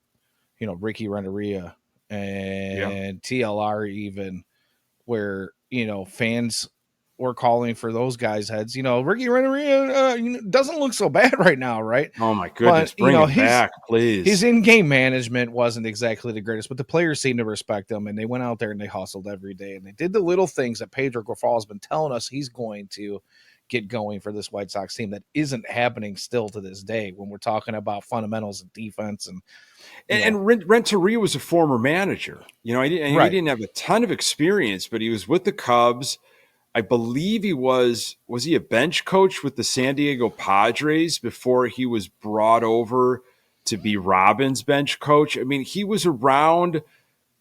Ricky Renteria and TLR, even, where, fans were calling for those guys' heads. Ricky Renteria doesn't look so bad right now, right? Oh my goodness, But, bring him back, please. His in-game management wasn't exactly the greatest, but the players seemed to respect him, and they went out there and they hustled every day, and they did the little things that Pedro Grifol has been telling us he's going to get going for this White Sox team that isn't happening still to this day when we're talking about fundamentals of defense. And Renteria was a former manager. He didn't have a ton of experience, but he was with the Cubs. I believe was he a bench coach with the San Diego Padres before he was brought over to be Robin's bench coach? I mean, he was around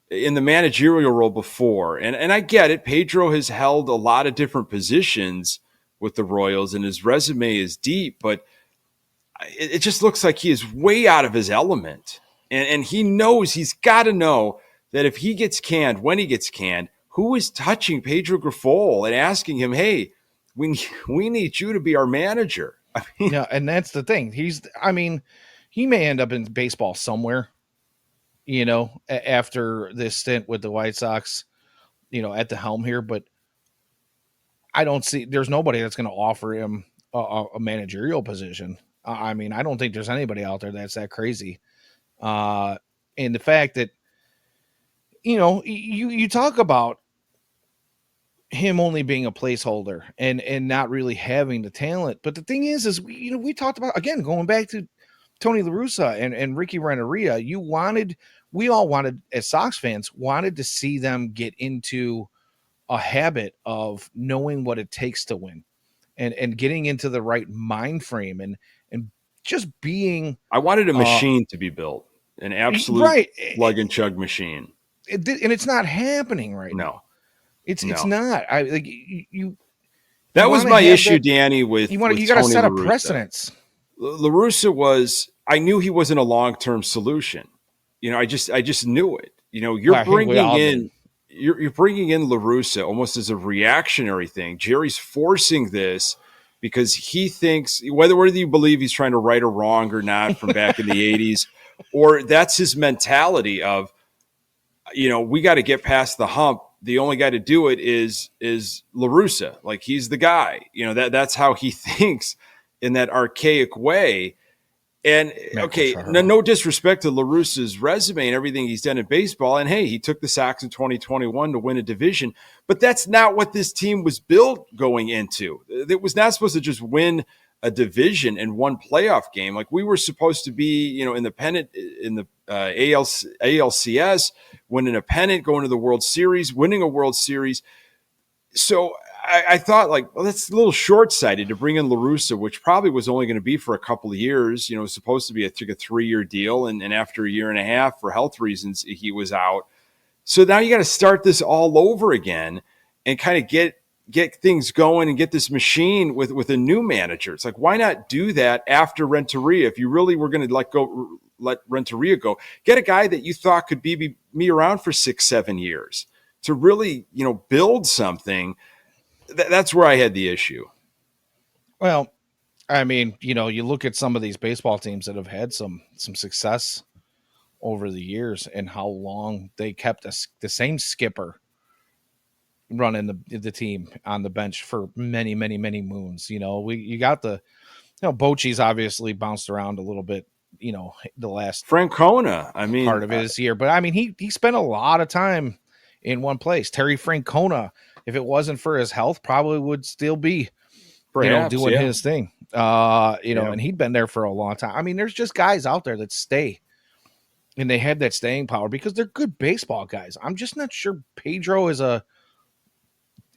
in the managerial role before. And I get it. Pedro has held a lot of different positions with the Royals, and his resume is deep, but it just looks like he is way out of his element. And he knows, he's got to know that if he gets canned, when he gets canned, who is touching Pedro Grifol and asking him, hey, we need you to be our manager? I mean, yeah, and that's the thing. He may end up in baseball somewhere, after this stint with the White Sox, at the helm here, but there's nobody that's going to offer him a managerial position. I don't think there's anybody out there that's that crazy. And the fact that, you talk about him only being a placeholder and not really having the talent. But the thing is we talked about, again, going back to Tony La Russa and Ricky Renteria, we all wanted, as Sox fans, wanted to see them get into a habit of knowing what it takes to win and getting into the right mind frame and just being. I wanted a machine to be built, an absolute plug and chug machine. And it's not happening right now. It's not. That was my issue, Danny, with you got to set a precedence. La Russa was, I knew he wasn't a long-term solution. I just knew it. You're bringing in La Russa almost as a reactionary thing. Jerry's forcing this because he thinks, whether you believe he's trying to right or wrong or not from back in the 80s, or that's his mentality of, we got to get past the hump. The only guy to do it is La Russa. Like, he's the guy. That's how he thinks in that archaic way. And okay, no disrespect to La Russa's resume and everything he's done in baseball. And hey, he took the Sox in 2021 to win a division, but that's not what this team was built going into. It was not supposed to just win a division and one playoff game. Like, we were supposed to be, in the pennant, in the ALCS, winning a pennant, going to the World Series, winning a World Series. So I thought, like, well, that's a little short-sighted to bring in La Russa, which probably was only going to be for a couple of years. It was supposed to be a 3-year deal, and after a year and a half, for health reasons, he was out. So now you got to start this all over again and kind of get things going and get this machine with a new manager. It's like, why not do that after Renteria? If you really were going to let Renteria go, get a guy that you thought could be around for 6-7 years to really, build something. That's where I had the issue. Well, I mean, you look at some of these baseball teams that have had some success over the years and how long they kept the same skipper running the team on the bench for many, many, many moons. You got Bochy's obviously bounced around a little bit, the last Francona, part of his year, but he spent a lot of time in one place. Terry Francona, if it wasn't for his health, probably would still be, perhaps, doing his thing. And he'd been there for a long time. There's just guys out there that stay, and they have that staying power because they're good baseball guys. I'm just not sure Pedro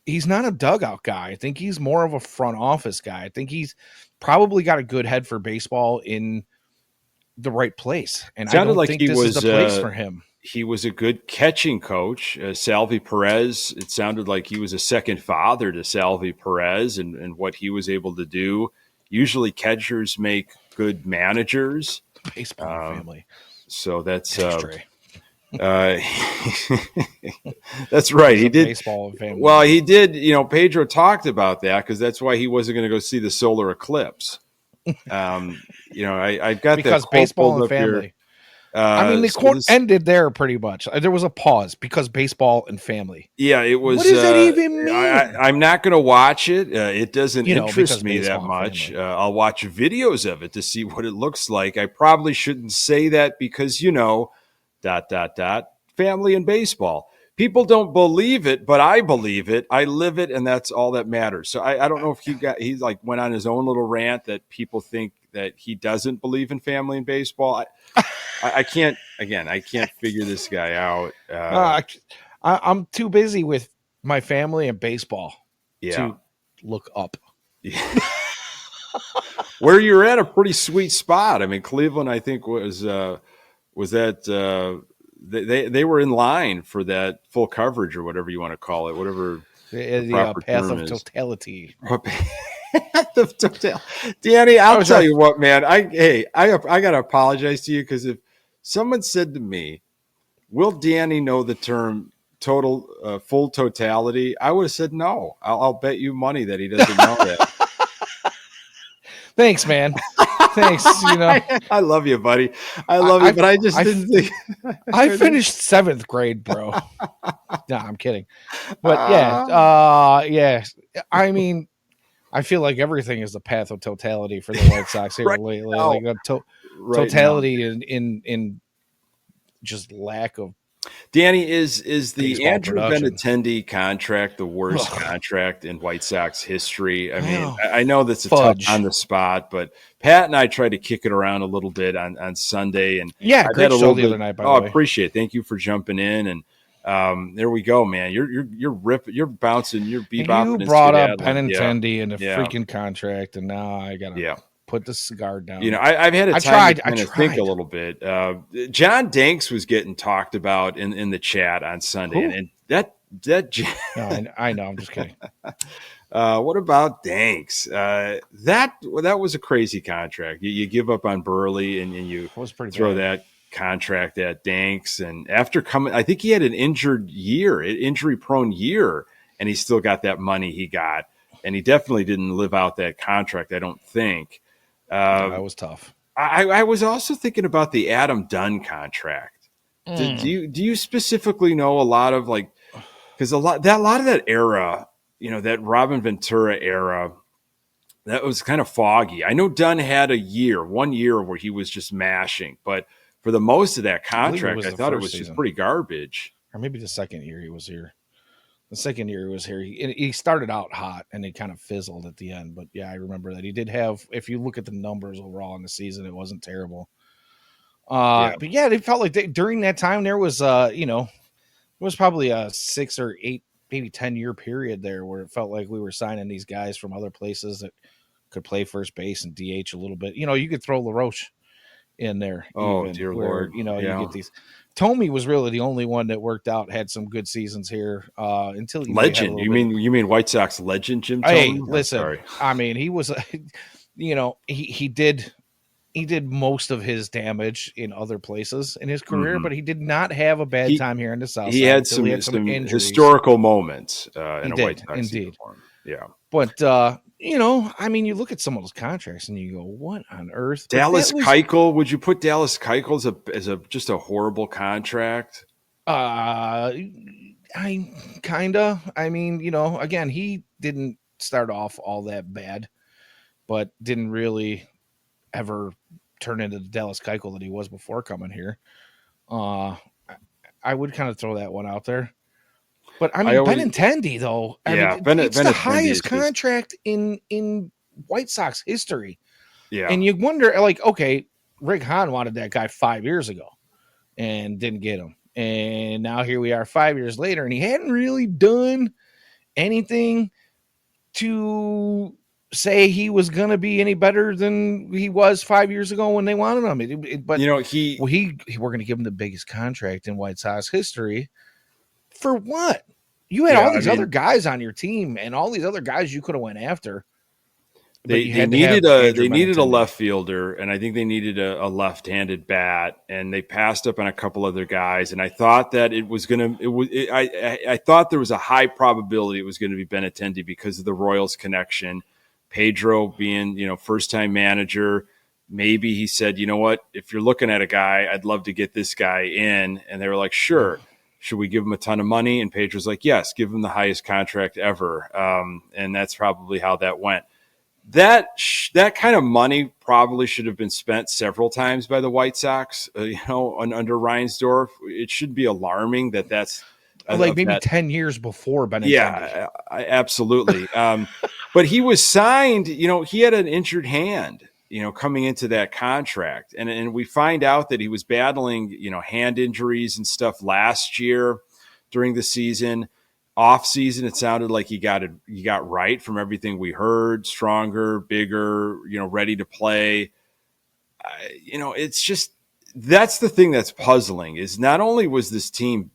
he's not a dugout guy. I think he's more of a front office guy. I think he's probably got a good head for baseball in the right place. And I don't think this is the place for him. He was a good catching coach. Salvi Perez, it sounded like he was a second father to Salvi Perez and what he was able to do. Usually catchers make good managers. Baseball family. So that's that's right. He did. Baseball family. Well, he did. Pedro talked about that because that's why he wasn't going to go see the solar eclipse. I got because that baseball and family. Here. The quote ended there pretty much. There was a pause because baseball and family. Yeah, it was. What does that even mean? I'm not going to watch it. It doesn't interest me that much. I'll watch videos of it to see what it looks like. I probably shouldn't say that because, family and baseball. People don't believe it, but I believe it. I live it, and that's all that matters. So I don't know if he went on his own little rant that people think that he doesn't believe in family and baseball. I can't figure this guy out. I'm too busy with my family and baseball to look up. Yeah. Where you're at a pretty sweet spot. Cleveland, I think, was that they were in line for that full coverage or whatever you want to call it, whatever the path of totality. Danny, I'll tell you what, man. I got to apologize to you because if someone said to me, "Will Danny know the term full totality?" I would have said no. I'll bet you money that he doesn't know that. Thanks, man. Thanks. I love you, buddy. I love you, but I just didn't think. I finished 7th grade, bro. No, I'm kidding. But yeah. I feel like everything is the path of totality for the White Sox here lately. Totality in just lack of. Danny, is the Andrew Benintendi contract the worst contract in White Sox history? I know that's a tough on the spot, but Pat and I tried to kick it around a little bit on Sunday, and great show the other night. By the way, I appreciate it. Thank you for jumping in, and there we go, man. You're ripping, you're bouncing, you're bebopping. You brought up Benintendi and a freaking contract, and now I gotta put the cigar down. I've had a time to kind of think a little bit. John Danks was getting talked about in the chat on Sunday, and that no, I know. I'm just kidding. What about Danks? That was a crazy contract. You give up on Burley and you throw that contract at Danks, and after coming, I think he had an injury-prone year, and he still got that money he got, and he definitely didn't live out that contract. I don't think. That was tough. I was also thinking about the Adam Dunn contract. Do you specifically know a lot of like, because a lot of that era, that Robin Ventura era, that was kind of foggy. I know Dunn had 1 year where he was just mashing, but for the most of that I believe it contract, was I the thought it first was just season, pretty garbage. or maybe the second year he was here. The second year he was here, he started out hot and he kind of fizzled at the end. But yeah, I remember that he did have. If you look at the numbers overall in the season, it wasn't terrible. Yeah. But yeah, it felt like during that time there was, it was probably a 6 or 8, maybe 10 year period there where it felt like we were signing these guys from other places that could play first base and DH a little bit. You could throw LaRoche in there, Oh, even dear where Lord. you Yeah. get these. Tommy was really the only one that worked out, had some good seasons here, until you had a Legend. little You bit. mean White Sox legend Jim Hey, Thome? I'm listen, sorry. I mean, he was, he did most of his damage in other places in his career, Mhm. but he did not have a bad He time here in the South he Side had until he had some some injuries. historical moments He in a White did Sox indeed. uniform. Yeah. But I mean, you look at some of those contracts and you go, "What on earth?" But that Dallas was, Keuchel. Would you put Dallas Keuchel as a just a horrible contract? I kinda. I mean, again, he didn't start off all that bad, but didn't really ever turn into the Dallas Keuchel that he was before coming here. Uh, I would kind of throw that one out there. But I I mean, always Benintendi, though, I mean, Yeah, it's the Benintendi highest is just contract in White Sox history. yeah. And you wonder, like, okay, Rick Hahn wanted that guy 5 years ago and didn't get him. And now here we are 5 years later, and he hadn't really done anything to say he was going to be any better than he was 5 years ago when they wanted him. But He well, we're going to give him the biggest contract in White Sox history for what? You had yeah, all I these other mean guys on your team, and all these other guys you could have went after, but they you they had to needed have a Andrew they needed a Benintendi. left fielder, and I think they needed a left-handed bat, and they passed up on a couple other guys. And I thought that it was gonna it was it, I thought there was a high probability it was going to be Benintendi because of the Royals connection. Pedro being first-time manager, maybe he said, you know what, if you're looking at a guy, I'd love to get this guy in, and they were like, sure. Should we give him a ton of money? And Pedro's like, yes, give him the highest contract ever. And that's probably how that went. That kind of money probably should have been spent several times by the White Sox, under Reinsdorf. It should be alarming that's Like of maybe that. 10 years before Benintendi. Yeah, absolutely. But he was signed. He had an injured hand. Coming into that contract, and we find out that he was battling hand injuries and stuff last year during the season. Off season, it sounded like he got right from everything we heard. Stronger, bigger, ready to play. It's just that's the thing that's puzzling. Is not only was this team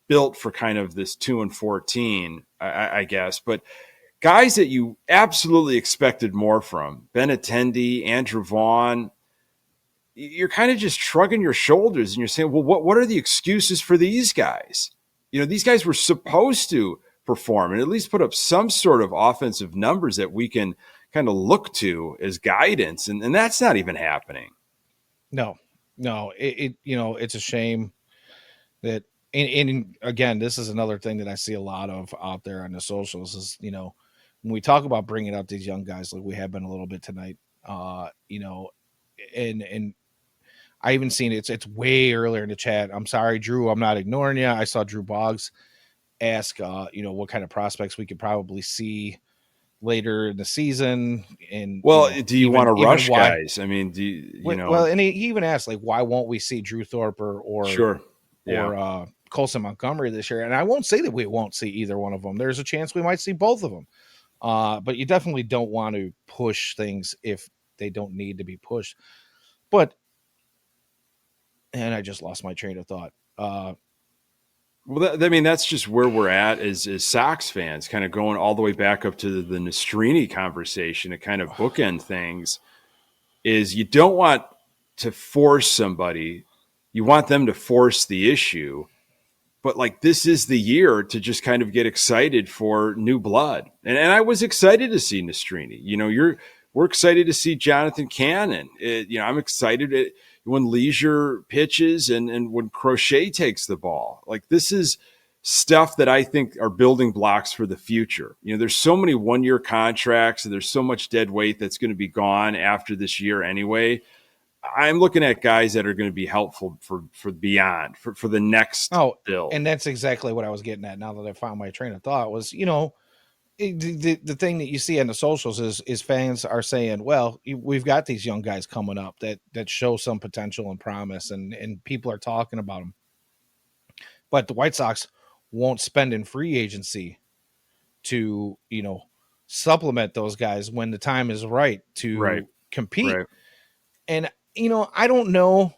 built for kind of this 2-14, I guess, but guys that you absolutely expected more from, Benintendi, Andrew Vaughn, you're kind of just shrugging your shoulders and you're saying, well, what are the excuses for these guys? These guys were supposed to perform and at least put up some sort of offensive numbers that we can kind of look to as guidance. And that's not even happening. No, it's a shame that, and again, this is another thing that I see a lot of out there on the socials is, when we talk about bringing up these young guys, like we have been a little bit tonight, and I even seen it's way earlier in the chat. I'm sorry, Drew, I'm not ignoring you. I saw Drew Boggs ask, what kind of prospects we could probably see later in the season, and Well, do you want to even rush why. guys? I mean, do you Well, and he even asked, like, why won't we see Drew Thorpe or sure. Yeah. Colson Montgomery this year? And I won't say that we won't see either one of them. There's a chance we might see both of them. But you definitely don't want to push things if they don't need to be pushed. But, and I just lost my train of thought. Well, that's just where we're at as Sox fans, kind of going all the way back up to the Nastrini conversation to kind of bookend things. Is you don't want to force somebody, you want them to force the issue. But like this is the year to just kind of get excited for new blood, and I was excited to see Nastrini. We're excited to see Jonathan Cannon. I'm excited. when Leisure pitches and when Crochet takes the ball. Like, this is stuff that I think are building blocks for the future. There's so many 1-year contracts and there's so much dead weight that's going to be gone after this year anyway. I'm looking at guys that are going to be helpful for beyond, for the next build. And that's exactly what I was getting at now that I found my train of thought was, the thing that you see on the socials is fans are saying, well, we've got these young guys coming up that show some potential and promise, and people are talking about them. But the White Sox won't spend in free agency to, supplement those guys when the time is right to compete. Right. And, I don't know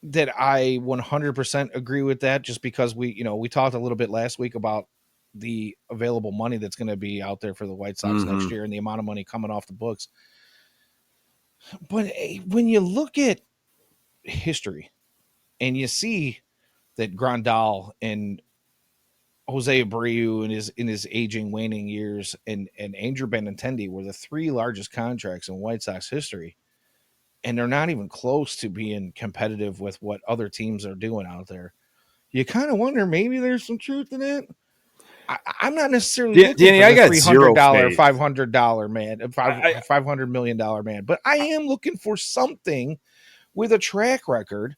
that I 100% agree with that, just because we talked a little bit last week about the available money that's going to be out there for the White Sox next year and the amount of money coming off the books. But when you look at history and you see that Grandal and Jose Abreu in his aging, waning years and Andrew Benintendi were the 3 largest contracts in White Sox history, and they're not even close to being competitive with what other teams are doing out there, you kind of wonder maybe there's some truth in it. I'm not necessarily looking Danny, for I the got $300, $0 $500 man, $500 million man, but I am looking for something with a track record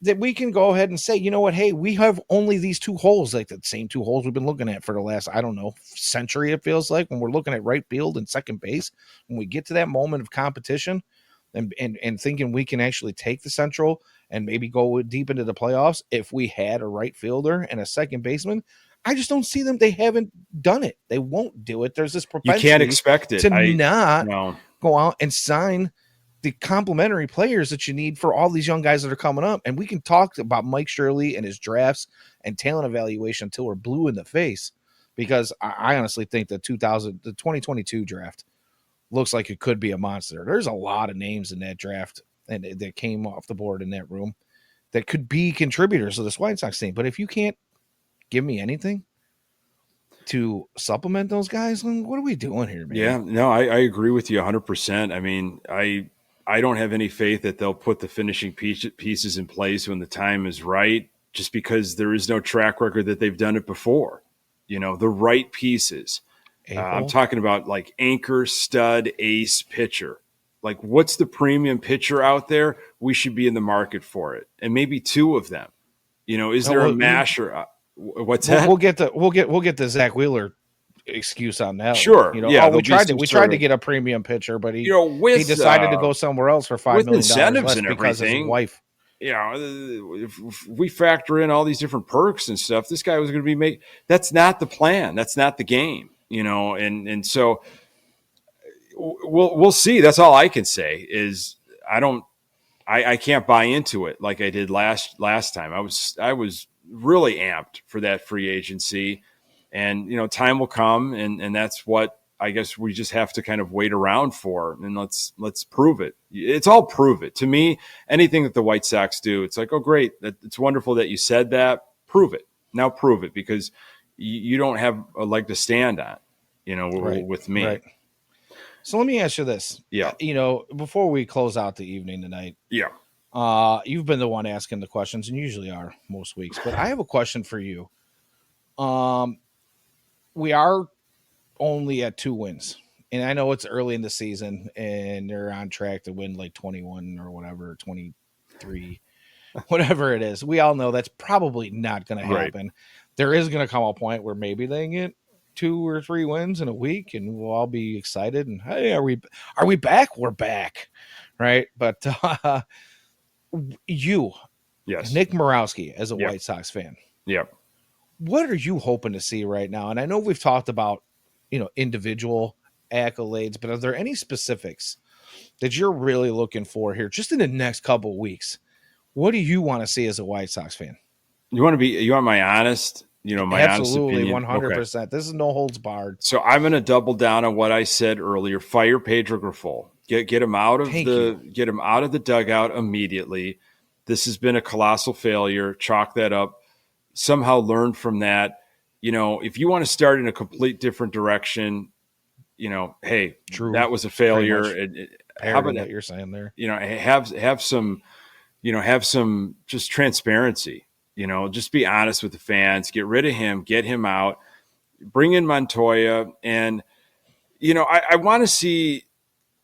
that we can go ahead and say, you know what, hey, we have only these 2 holes, like the same 2 holes we've been looking at for the last, I don't know, century, it feels like, when we're looking at right field and second base. When we get to that moment of competition and thinking we can actually take the Central and maybe go deep into the playoffs if we had a right fielder and a second baseman, I just don't see them. They haven't done it. They won't do it. There's this propensity you can't expect it to not go out and sign the complementary players that you need for all these young guys that are coming up. And we can talk about Mike Shirley and his drafts and talent evaluation until we're blue in the face, because I honestly think the 2022 draft looks like it could be a monster. There's a lot of names in that draft and that came off the board in that room that could be contributors to this White Sox team. But if you can't give me anything to supplement those guys, then what are we doing here, man? Yeah, no, I agree with you 100%. I mean, I don't have any faith that they'll put the finishing pieces in place when the time is right, just because there is no track record that they've done it before. The right pieces. I'm talking about like anchor, stud, ace pitcher. Like, what's the premium pitcher out there? We should be in the market for it, and maybe 2 of them. Is there a mash or what's that? We'll get the Zach Wheeler excuse on that. Sure. Yeah. We tried to get a premium pitcher, but he decided to go somewhere else for $5 million incentives less and because of his wife. If we factor in all these different perks and stuff, this guy was going to be that's not the plan. That's not the game, and so we'll see. That's all I can say is I can't buy into it like I did last time. I was really amped for that free agency, and time will come, and that's what I guess we just have to kind of wait around for, and let's prove it. It's all prove it to me. Anything that the White Sox do, it's like, oh great, it's wonderful that you said that. Prove it now. Prove it, because you don't have a leg to stand on, with me. Right. So let me ask you this. Yeah. Before we close out the evening tonight. Yeah. You've been the one asking the questions, and usually are most weeks, but I have a question for you. We are only at 2 wins, and I know it's early in the season and they're on track to win like 21 or whatever, 23, whatever it is. We all know that's probably not going to happen. Right. There is going to come a point where maybe they get 2 or 3 wins in a week and we'll all be excited and, hey, are we back? We're back. Right. But, yes, Nick Morowski, as a White Sox fan. Yeah. What are you hoping to see right now? And I know we've talked about, individual accolades, but are there any specifics that you're really looking for here just in the next couple of weeks? What do you want to see as a White Sox fan? You want my honest, my absolutely honest opinion? 100%. Okay. This is no holds barred. So I'm going to double down on what I said earlier. Fire Pedro Grifol. Get him out of the dugout immediately. This has been a colossal failure. Chalk that up. Somehow learn from that. If you want to start in a complete different direction, hey, True. that was a Pretty failure. much How parroting about, what you're saying there. have some, have some just transparency, just be honest with the fans, get rid of him, get him out, bring in Montoya. And, I want to see,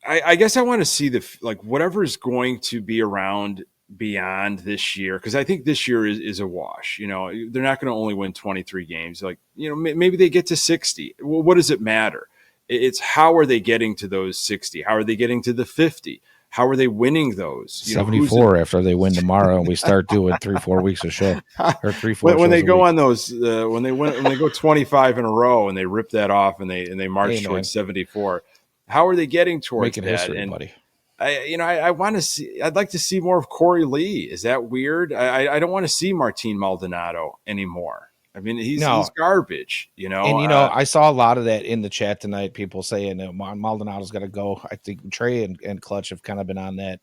I guess I want to see like whatever is going to be around beyond this year, because I think this year is a wash. They're not going to only win 23 games. Like, maybe they get to 60. Well, what does it matter? It's how are they getting to those 60? How are they getting to the 50? How are they winning those? 74 after they win tomorrow, and we start doing 3-4 weeks of show or 3-4 when shows they a go week. on those when they go 25 in a row and they rip that off and they march Hey, man, towards 74. How are they getting towards making that? history, And buddy. I want to see. I'd like to see more of Corey Lee. Is that weird? I don't want to see Martin Maldonado anymore. I mean, he's No, garbage. and I saw a lot of that in the chat tonight. People saying that Maldonado's got to go. I think Trey and Clutch have kind of been on that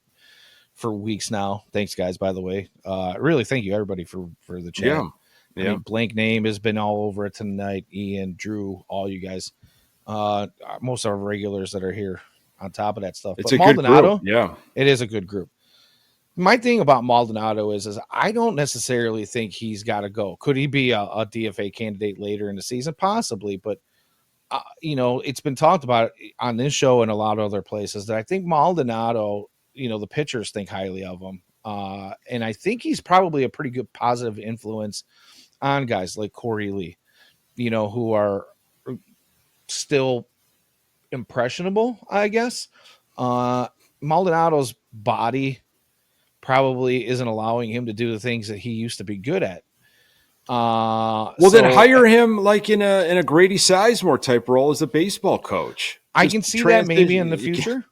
for weeks now. Thanks, guys. By the way, really thank you everybody for the chat. Yeah. I mean, Blank Name has been all over it tonight. Ian, Drew, all you guys, most of our regulars that are here on top of that stuff. It's But a good Maldonado, group. Yeah, it is a good group. My thing about Maldonado is I don't necessarily think he's got to go. Could he be a DFA candidate later in the season? Possibly, but it's been talked about on this show and a lot of other places that I think Maldonado, the pitchers think highly of him. And I think he's probably a pretty good positive influence on guys like Corey Lee, who are still impressionable, I guess. Maldonado's body probably isn't allowing him to do the things that he used to be good at. Then hire him like in a Grady Sizemore type role as a baseball coach. I can see that maybe in the future.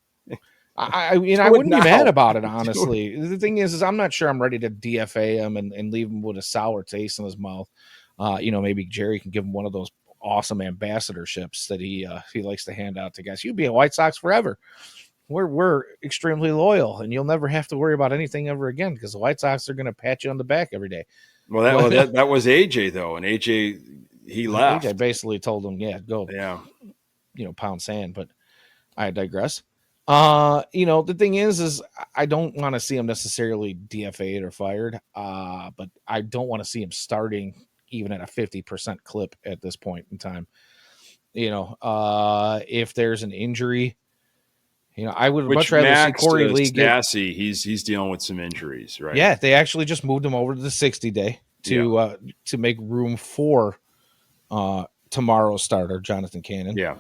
I wouldn't be mad about it, honestly. The thing is I'm not sure I'm ready to DFA him and leave him with a sour taste in his mouth. Maybe Jerry can give him one of those awesome ambassadorships that he likes to hand out to guys. You'd be a White Sox forever. We're extremely loyal, and you'll never have to worry about anything ever again because the White Sox are going to pat you on the back every day. Well, that was AJ though, and AJ he left. AJ basically told him, "Yeah, go, pound sand." But I digress. The thing is I don't want to see him necessarily DFA'd or fired, but I don't want to see him starting even at a 50% clip at this point in time. If there's an injury. I would much rather see Corey Lee get. He's dealing with some injuries, right? Yeah, they actually just moved him over to the 60-day to make room for tomorrow's starter, Jonathan Cannon. Yeah,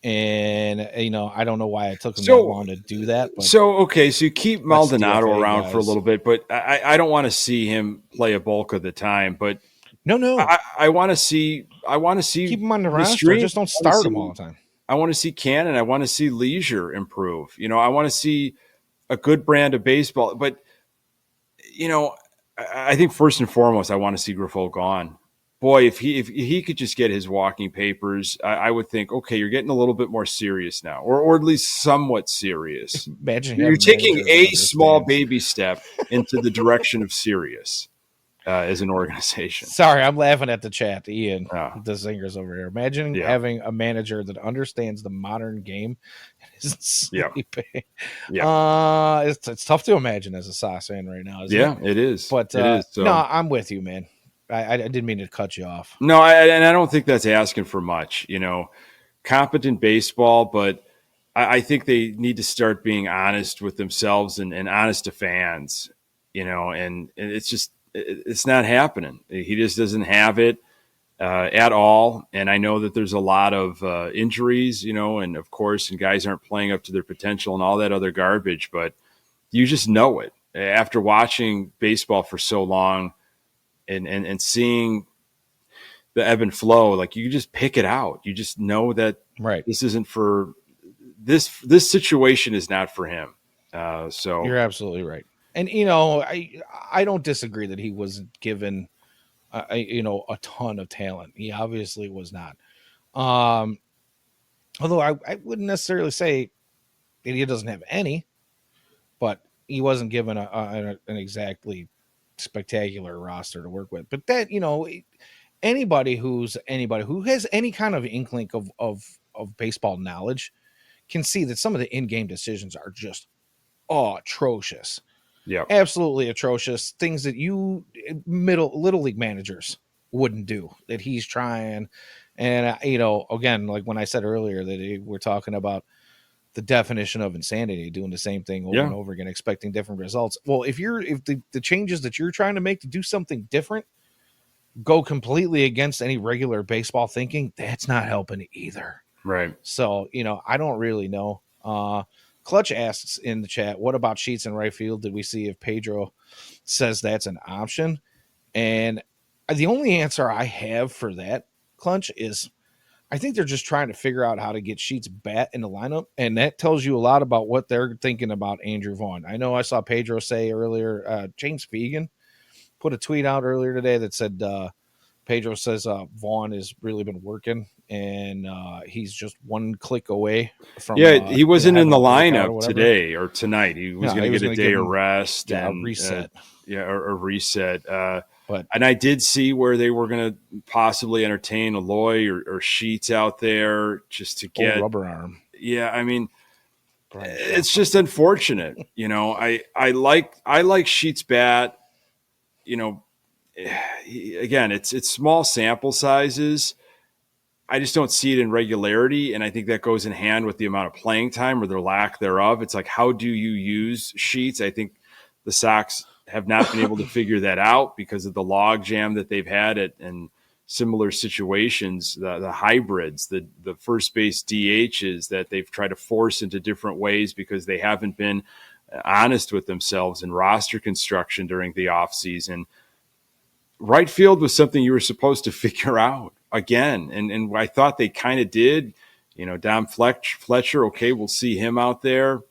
and I don't know why it took him that long to do that. But so you keep Maldonado around for a little bit, but I don't want to see him play a bulk of the time. But no, I want to see keep him on the roster. Just don't start him all the time. I want to see Cannon. I want to see Leisure improve. I want to see a good brand of baseball. But, I think first and foremost, I want to see Grifol gone. Boy, if he could just get his walking papers, I would think, okay, you're getting a little bit more serious now, or at least somewhat serious. Imagine you're taking a small baby step into the direction of serious. As an organization. Sorry, I'm laughing at the chat. Ian, the zingers over here. Imagine having a manager that understands the modern game and isn't sleeping. Yeah. It's tough to imagine as a Sox fan right now. It is. But it is, no, I'm with you, man. I didn't mean to cut you off. No, and I don't think that's asking for much. Competent baseball, but I think they need to start being honest with themselves and honest to fans. And it's just. It's not happening. He just doesn't have it at all. And I know that there's a lot of injuries, and of course, and guys aren't playing up to their potential and all that other garbage, but you just know it after watching baseball for so long and seeing the ebb and flow. Like you just pick it out. You just know that this isn't for this situation is not for him. So you're absolutely right. And, I don't disagree that he wasn't given, a ton of talent. He obviously was not. Although I wouldn't necessarily say that he doesn't have any, but he wasn't given an exactly spectacular roster to work with. But that, anybody who has any kind of inkling of of baseball knowledge can see that some of the in-game decisions are just atrocious. Yeah. Absolutely atrocious. Things that little league managers wouldn't do, that he's trying. And again, like when I said earlier that we're talking about the definition of insanity, doing the same thing over and over again, expecting different results. Well, if the changes that you're trying to make to do something different go completely against any regular baseball thinking, that's not helping either. Right. So, I don't really know. Clutch asks in the chat, what about Sheets in right field? Did we see if Pedro says that's an option? And the only answer I have for that, Clutch, is I think they're just trying to figure out how to get Sheets' bat in the lineup. And that tells you a lot about what they're thinking about Andrew Vaughn. I know I saw Pedro say earlier, James Fegan put a tweet out earlier today that said, Pedro says Vaughn has really been working, and he's just one click away from. He wasn't in the lineup or today or tonight. He was going to get a day of rest and a reset. A reset. And I did see where they were going to possibly entertain Aloy or Sheets out there just to get rubber arm. Yeah, I mean, it's just unfortunate. I like Sheets' bat. Again, it's small sample sizes. I just don't see it in regularity, and I think that goes in hand with the amount of playing time or the lack thereof. It's like, how do you use Sheets? I think the Sox have not been able to figure that out because of the log jam that they've had in similar situations, the hybrids, the first base DHs that they've tried to force into different ways because they haven't been honest with themselves in roster construction during the offseason. Right field was something you were supposed to figure out again. And I thought they kind of did. Dom Fletcher, okay, we'll see him out there.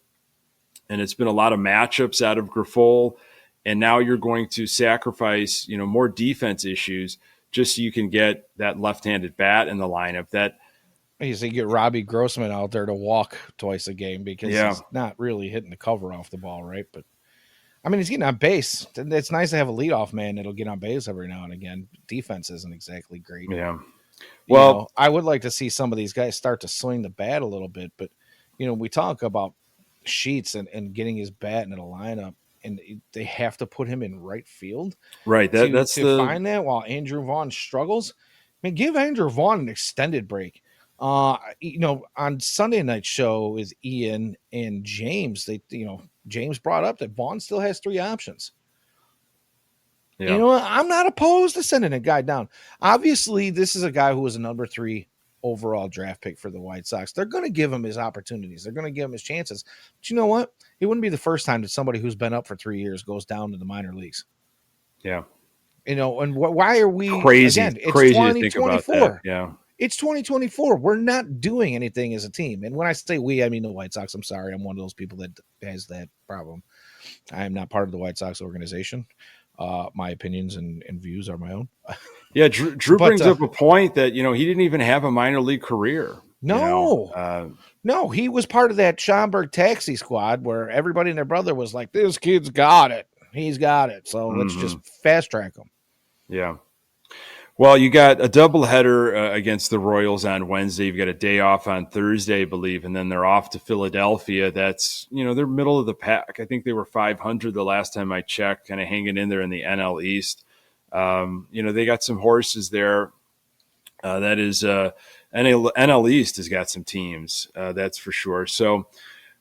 And it's been a lot of matchups out of Grifol. And now you're going to sacrifice, more defense issues just so you can get that left-handed bat in the lineup. That you get Robbie Grossman out there to walk twice a game because he's not really hitting the cover off the ball, right? But I mean, he's getting on base. It's nice to have a leadoff man that'll get on base every now and again. Defense isn't exactly great. Yeah. Well, I would like to see some of these guys start to swing the bat a little bit, but we talk about Sheets and getting his bat into the lineup, and they have to put him in right field. Right. That's find that while Andrew Vaughn struggles. I mean, give Andrew Vaughn an extended break. On Sunday night show with Ian and James, James brought up that Vaughn still has 3 options. Yeah. I'm not opposed to sending a guy down. Obviously, this is a guy who was a number 3 overall draft pick for the White Sox. They're going to give him his opportunities. They're going to give him his chances. But you know what? It wouldn't be the first time that somebody who's been up for 3 years goes down to the minor leagues. Yeah. And why are we crazy? Again, it's crazy 2024. to think about that. Yeah. It's 2024. We're not doing anything as a team. And when I say we, I mean the White Sox. I'm sorry. I'm one of those people that has that problem. I am not part of the White Sox organization. My opinions and views are my own. Yeah, Drew brings up a point that, he didn't even have a minor league career. No. No, he was part of that Schomburg taxi squad where everybody and their brother was like, this kid's got it. He's got it. So let's just fast track him. Yeah. Well, you got a doubleheader against the Royals on Wednesday. You've got a day off on Thursday, I believe, and then they're off to Philadelphia. That's, they're middle of the pack. I think they were 500 the last time I checked, kind of hanging in there in the NL East. They got some horses there. That is NL East has got some teams, that's for sure. So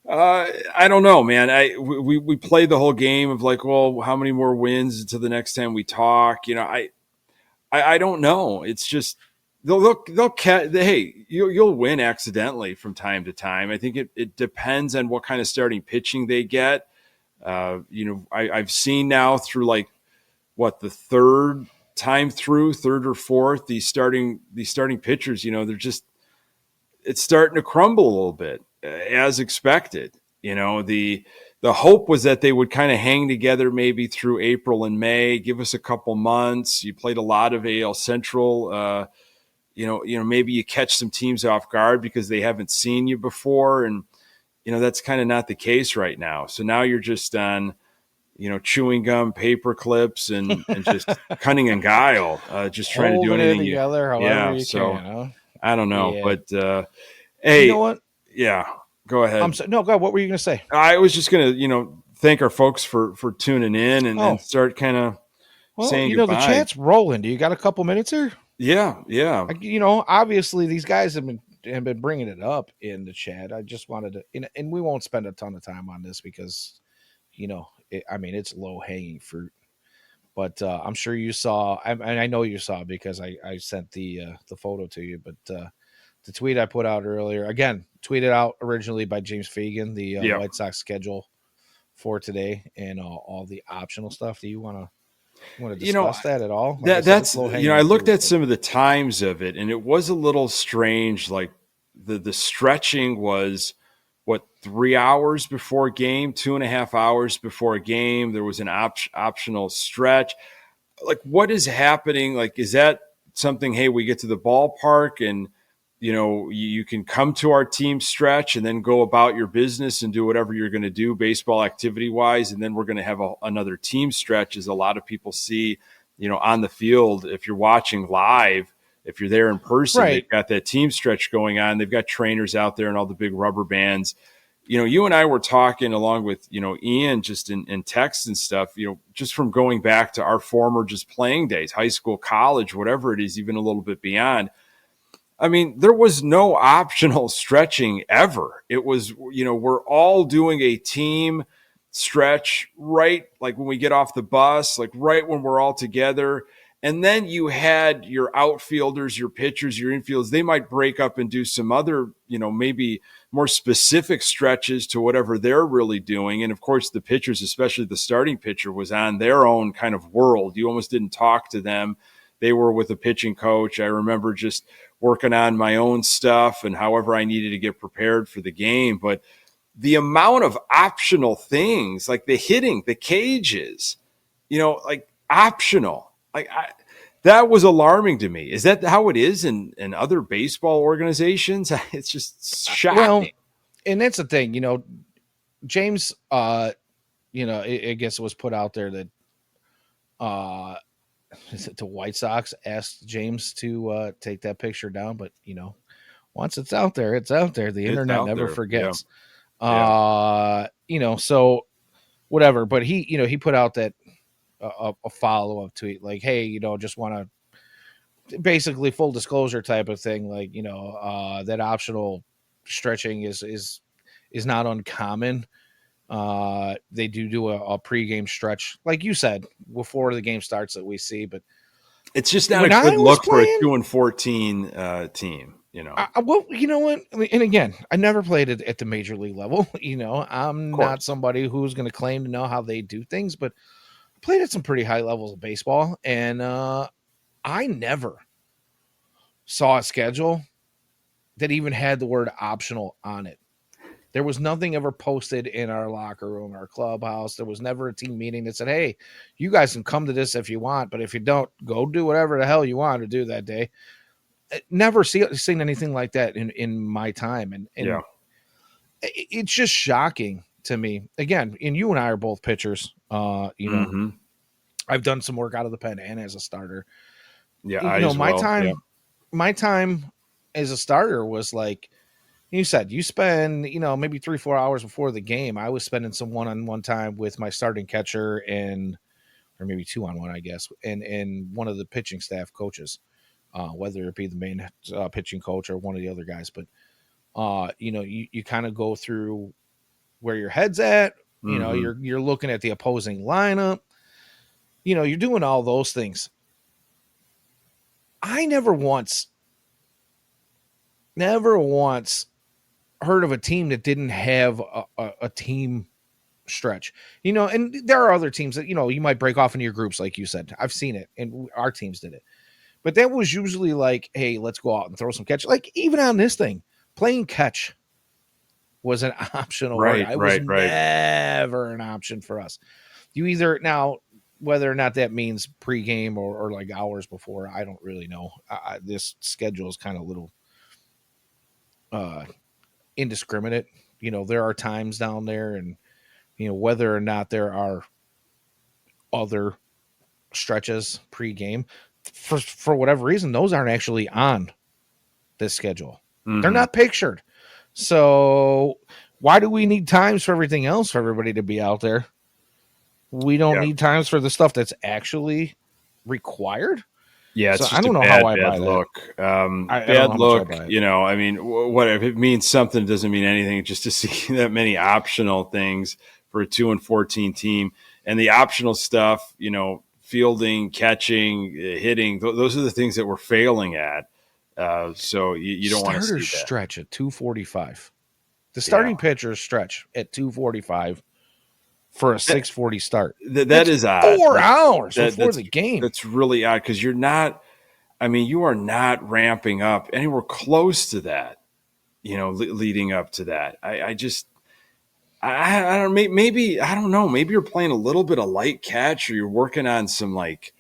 I don't know, man. We played the whole game of like, well, how many more wins until the next time we talk? I don't know. It's just they'll you'll win accidentally from time to time. I think it depends on what kind of starting pitching they get. I've seen now through like the third or fourth, these starting pitchers, it's starting to crumble a little bit as expected. The hope was that they would kind of hang together maybe through April and May, give us a couple months. You played a lot of AL Central. Maybe you catch some teams off guard because they haven't seen you before. And, that's kind of not the case right now. So now you're just on, chewing gum, paper clips, and just cunning and guile, just trying to do anything together. I don't know. Yeah. But You know Hey, what? yeah, go I'm ahead. so no, God, what were you gonna say? I was just gonna, thank our folks for tuning in and Oh, start kind of well, saying the goodbye. chat's rolling. Do you got a couple minutes here? Yeah, yeah. Obviously these guys have been bringing it up in the chat. I just wanted to, and we won't spend a ton of time on this because, it's low hanging fruit. But I'm sure you saw, and I know you saw because I sent the photo to you. But the tweet I put out earlier, again, tweeted out originally by James Fagan, the Yeah. White Sox schedule for today and all the optional stuff. Do you want to You know, discuss that at all? Like I that said, it's that's low I hanging looked fruit, at but some of the times of it and it was a little strange. Like the stretching was what, 3 hours before game, 2.5 hours before a game. There was an optional stretch. Like what is happening? Like, is that something, hey, we get to the ballpark and you can come to our team stretch and then go about your business and do whatever you're going to do baseball activity wise, and then we're going to have another team stretch, as a lot of people see on the field. If you're watching live, if you're there in person, right. they've got that team stretch going on. They've got trainers out there and all the big rubber bands. You and I were talking along with, Ian, just in text and stuff, just from going back to our former just playing days, high school, college, whatever it is, even a little bit beyond. I mean, there was no optional stretching ever. It was, we're all doing a team stretch right like when we get off the bus, like right when we're all together. And then you had your outfielders, your pitchers, your infielders, they might break up and do some other, maybe more specific stretches to whatever they're really doing. And of course, the pitchers, especially the starting pitcher, was on their own kind of world. You almost didn't talk to them. They were with a pitching coach. I remember just working on my own stuff and however I needed to get prepared for the game. But the amount of optional things, like the hitting, the cages, like optional, that was alarming to me. Is that how it is in other baseball organizations? It's just Well, shocking. and that's the thing, James, I guess it was put out there that uh is it the White Sox asked James to take that picture down, but once it's out there, it's out there. The It's internet out never there. Yeah. forgets. Yeah. So whatever, but he put out that a follow up tweet like, hey, just want to basically full disclosure type of thing, like that optional stretching is not uncommon. They do a pregame stretch, like you said, before the game starts that we see. But It's just not a when I good was look for a playing, 2-14 team, well, you know what? I mean, and again, I never played it at the major league level. Of I'm not course. somebody who's going to claim to know how they do things, but I played at some pretty high levels of baseball, and I never saw a schedule that even had the word optional on it. There was nothing ever posted in our locker room, our clubhouse. There was never a team meeting that said, hey, you guys can come to this if you want, but if you don't, go do whatever the hell you want to do that day. Never seen anything like that in my time. Yeah. And it's just shocking to me. Again, and you and I are both pitchers. Mm-hmm. I've done some work out of the pen and as a starter. Yeah, I as My well. Yeah. time as a starter was like you said, you spend, maybe 3-4 hours before the game. I was spending some one-on-one time with my starting catcher or maybe 2-on-1, I guess, and one of the pitching staff coaches, whether it be the main pitching coach or one of the other guys. But, you kind of go through where your head's at. Mm-hmm. You're looking at the opposing lineup. You're doing all those things. I never once heard of a team that didn't have a team stretch, and there are other teams that, you might break off into your groups, like you said. I've seen it, and our teams did it. But that was usually like, hey, let's go out and throw some catch. Like even on this thing, playing catch was an optional word. Right, I was right, right. never an option for us. You either now, whether or not that means pregame or like hours before, I don't really know. This schedule is kind of a little uh, indiscriminate. There are times down there, and whether or not there are other stretches pregame, for whatever reason, those aren't actually on this schedule. They're not pictured. So why do we need times for everything else for everybody to be out there? We don't need times for the stuff that's actually required. Yeah, So it's I just a don't know bad, how I bad buy that. look. I don't know Bad how much I look. buy it. You know, I mean, what if it means something? It doesn't mean anything. Just to see that many optional things for a 2-14 team, and the optional stuff, you know, fielding, catching, hitting. Those are the things that we're failing at. So you don't want to Starters see that. stretch at 245. The Yeah, starting pitchers stretch at 245 for a 640 start. that is odd. 4 hours before That's the game. really odd because you're not. I mean, you are not ramping up anywhere close to that. You know, leading up to that. I just, I don't, maybe, I don't know. Maybe you're playing a little bit of light catch or you're working on some like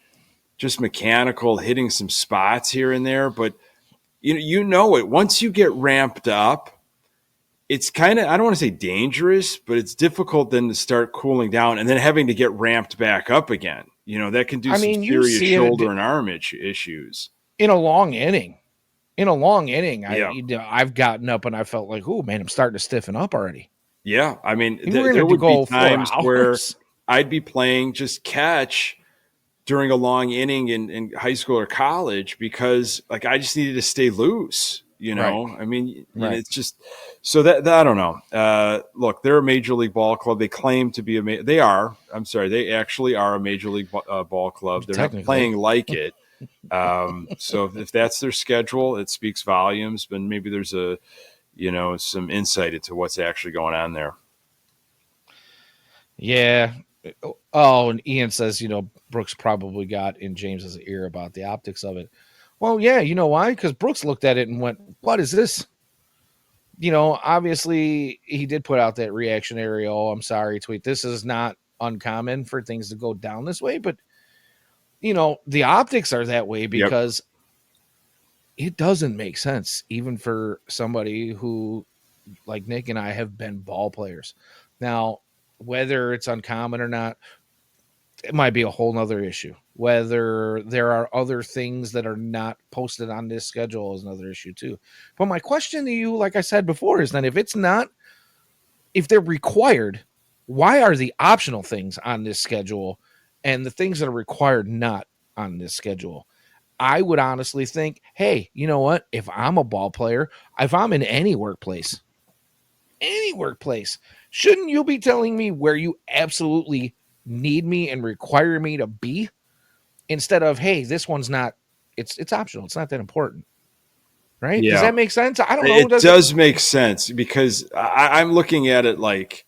just mechanical hitting some spots here and there. But you know it. Once you get ramped up, it's kind of, I don't want to say dangerous, but it's difficult then to start cooling down and then having to get ramped back up again. You know, that can do I some mean, you serious see it shoulder and arm issues. in a long inning. In a long inning, Yeah. I've gotten up and I felt like, oh man, I'm starting to stiffen up already. Yeah. I mean, You were there going to would be go four times where hours. I'd be playing just catch during a long inning in high school or college because like I just needed to stay loose. You know, Right. I mean, you know, Right. it's just so that I don't know. Look, they're a major league ball club. They claim to be they are. I'm sorry, they actually are a major league ball club. They're not Technically. playing like it. So if that's their schedule, it speaks volumes. But maybe there's a some insight into what's actually going on there. Yeah. Oh, and Ian says, Brooks probably got in James's ear about the optics of it. Well, yeah, you know why? Because Brooks looked at it and went, what is this? Obviously he did put out that reactionary, oh, I'm sorry tweet. This is not uncommon for things to go down this way, but the optics are that way because it doesn't make sense, even for somebody who, like Nick and I, have been ball players. Now, whether it's uncommon or not, it might be a whole nother issue. Whether there are other things that are not posted on this schedule is another issue too. But my question to you, like I said before, is then if they're required, why are the optional things on this schedule and the things that are required not on this schedule? I would honestly think, hey, you know what? If I'm a ball player, if I'm in any workplace, shouldn't you be telling me where you absolutely need me and require me to be instead of, hey, this one's not, it's optional. It's not that important. Right? Does Yeah, that make sense? I don't know. it does make sense because I'm looking at it like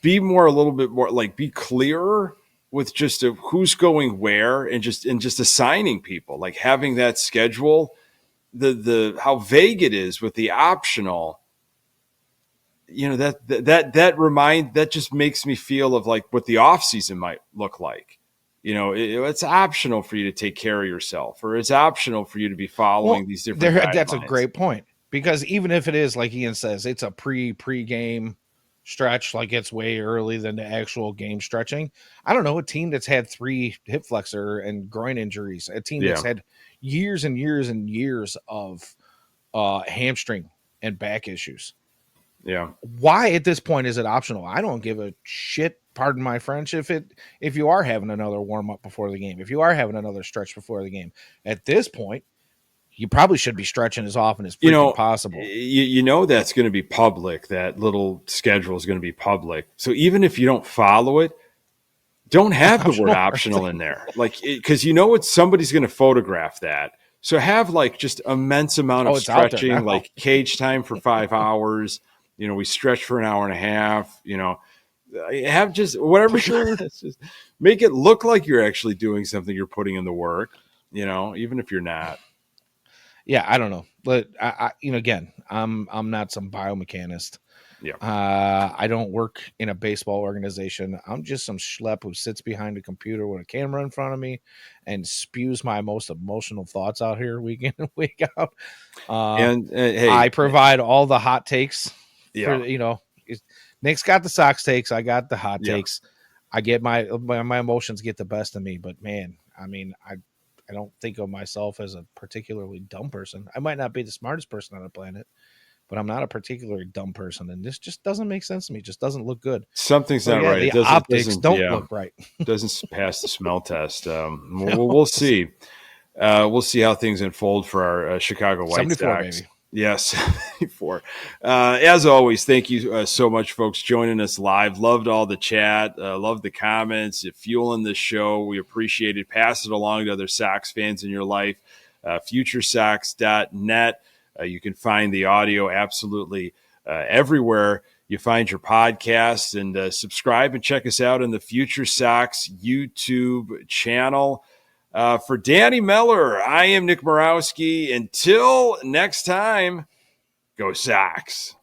be more a little bit more like be clearer with just who's going where and just assigning people like having that schedule the how vague it is with the optional that just makes me feel of like what the off season might look like. It's optional for you to take care of yourself or it's optional for you to be following these different That's a guidelines. great point because even if it is like Ian says, it's a pre-game stretch, like it's way early than the actual game stretching. I don't know, a team that's had 3 hip flexor and groin injuries, a team that's had years and years and years of hamstring and back issues. Yeah. Why at this point is it optional? I don't give a shit. Pardon my French. If you are having another warm up before the game, if you are having another stretch before the game, at this point, you probably should be stretching as often as freaking possible. That's going to be public. That little schedule is going to be public. So even if you don't follow it, don't have the word optional in there. Like, because somebody's going to photograph that. So have like just immense amount of stretching, like cage time for 5 hours. We stretch for an hour and a half. Have just whatever. Just make it look like you're actually doing something. You're putting in the work. Even if you're not. Yeah, I don't know, but again, I'm not some biomechanist. Yeah. I don't work in a baseball organization. I'm just some schlep who sits behind a computer with a camera in front of me and spews my most emotional thoughts out here week in and week out. Hey, I provide all the hot takes. Yeah. Nick's got the Sox takes. I got the hot takes. I get my emotions get the best of me. But man, I mean, I don't think of myself as a particularly dumb person. I might not be the smartest person on the planet, but I'm not a particularly dumb person, and this just doesn't make sense to me. It just doesn't look good. Something's So not yeah, right. It the doesn't optics doesn't don't yeah look right. doesn't pass the smell test. No. We'll see. We'll see how things unfold for our Chicago White 74, Sox. baby. Yes, 74. As always, thank you so much, folks, joining us live. Loved all the chat. Loved the comments. Fueling the show. We appreciate it. Pass it along to other Sox fans in your life. FutureSox.net. You can find the audio absolutely everywhere you find your podcasts, and subscribe and check us out on the Future Sox YouTube channel. For Danny Meller, I am Nick Borowski. Until next time, go Sox.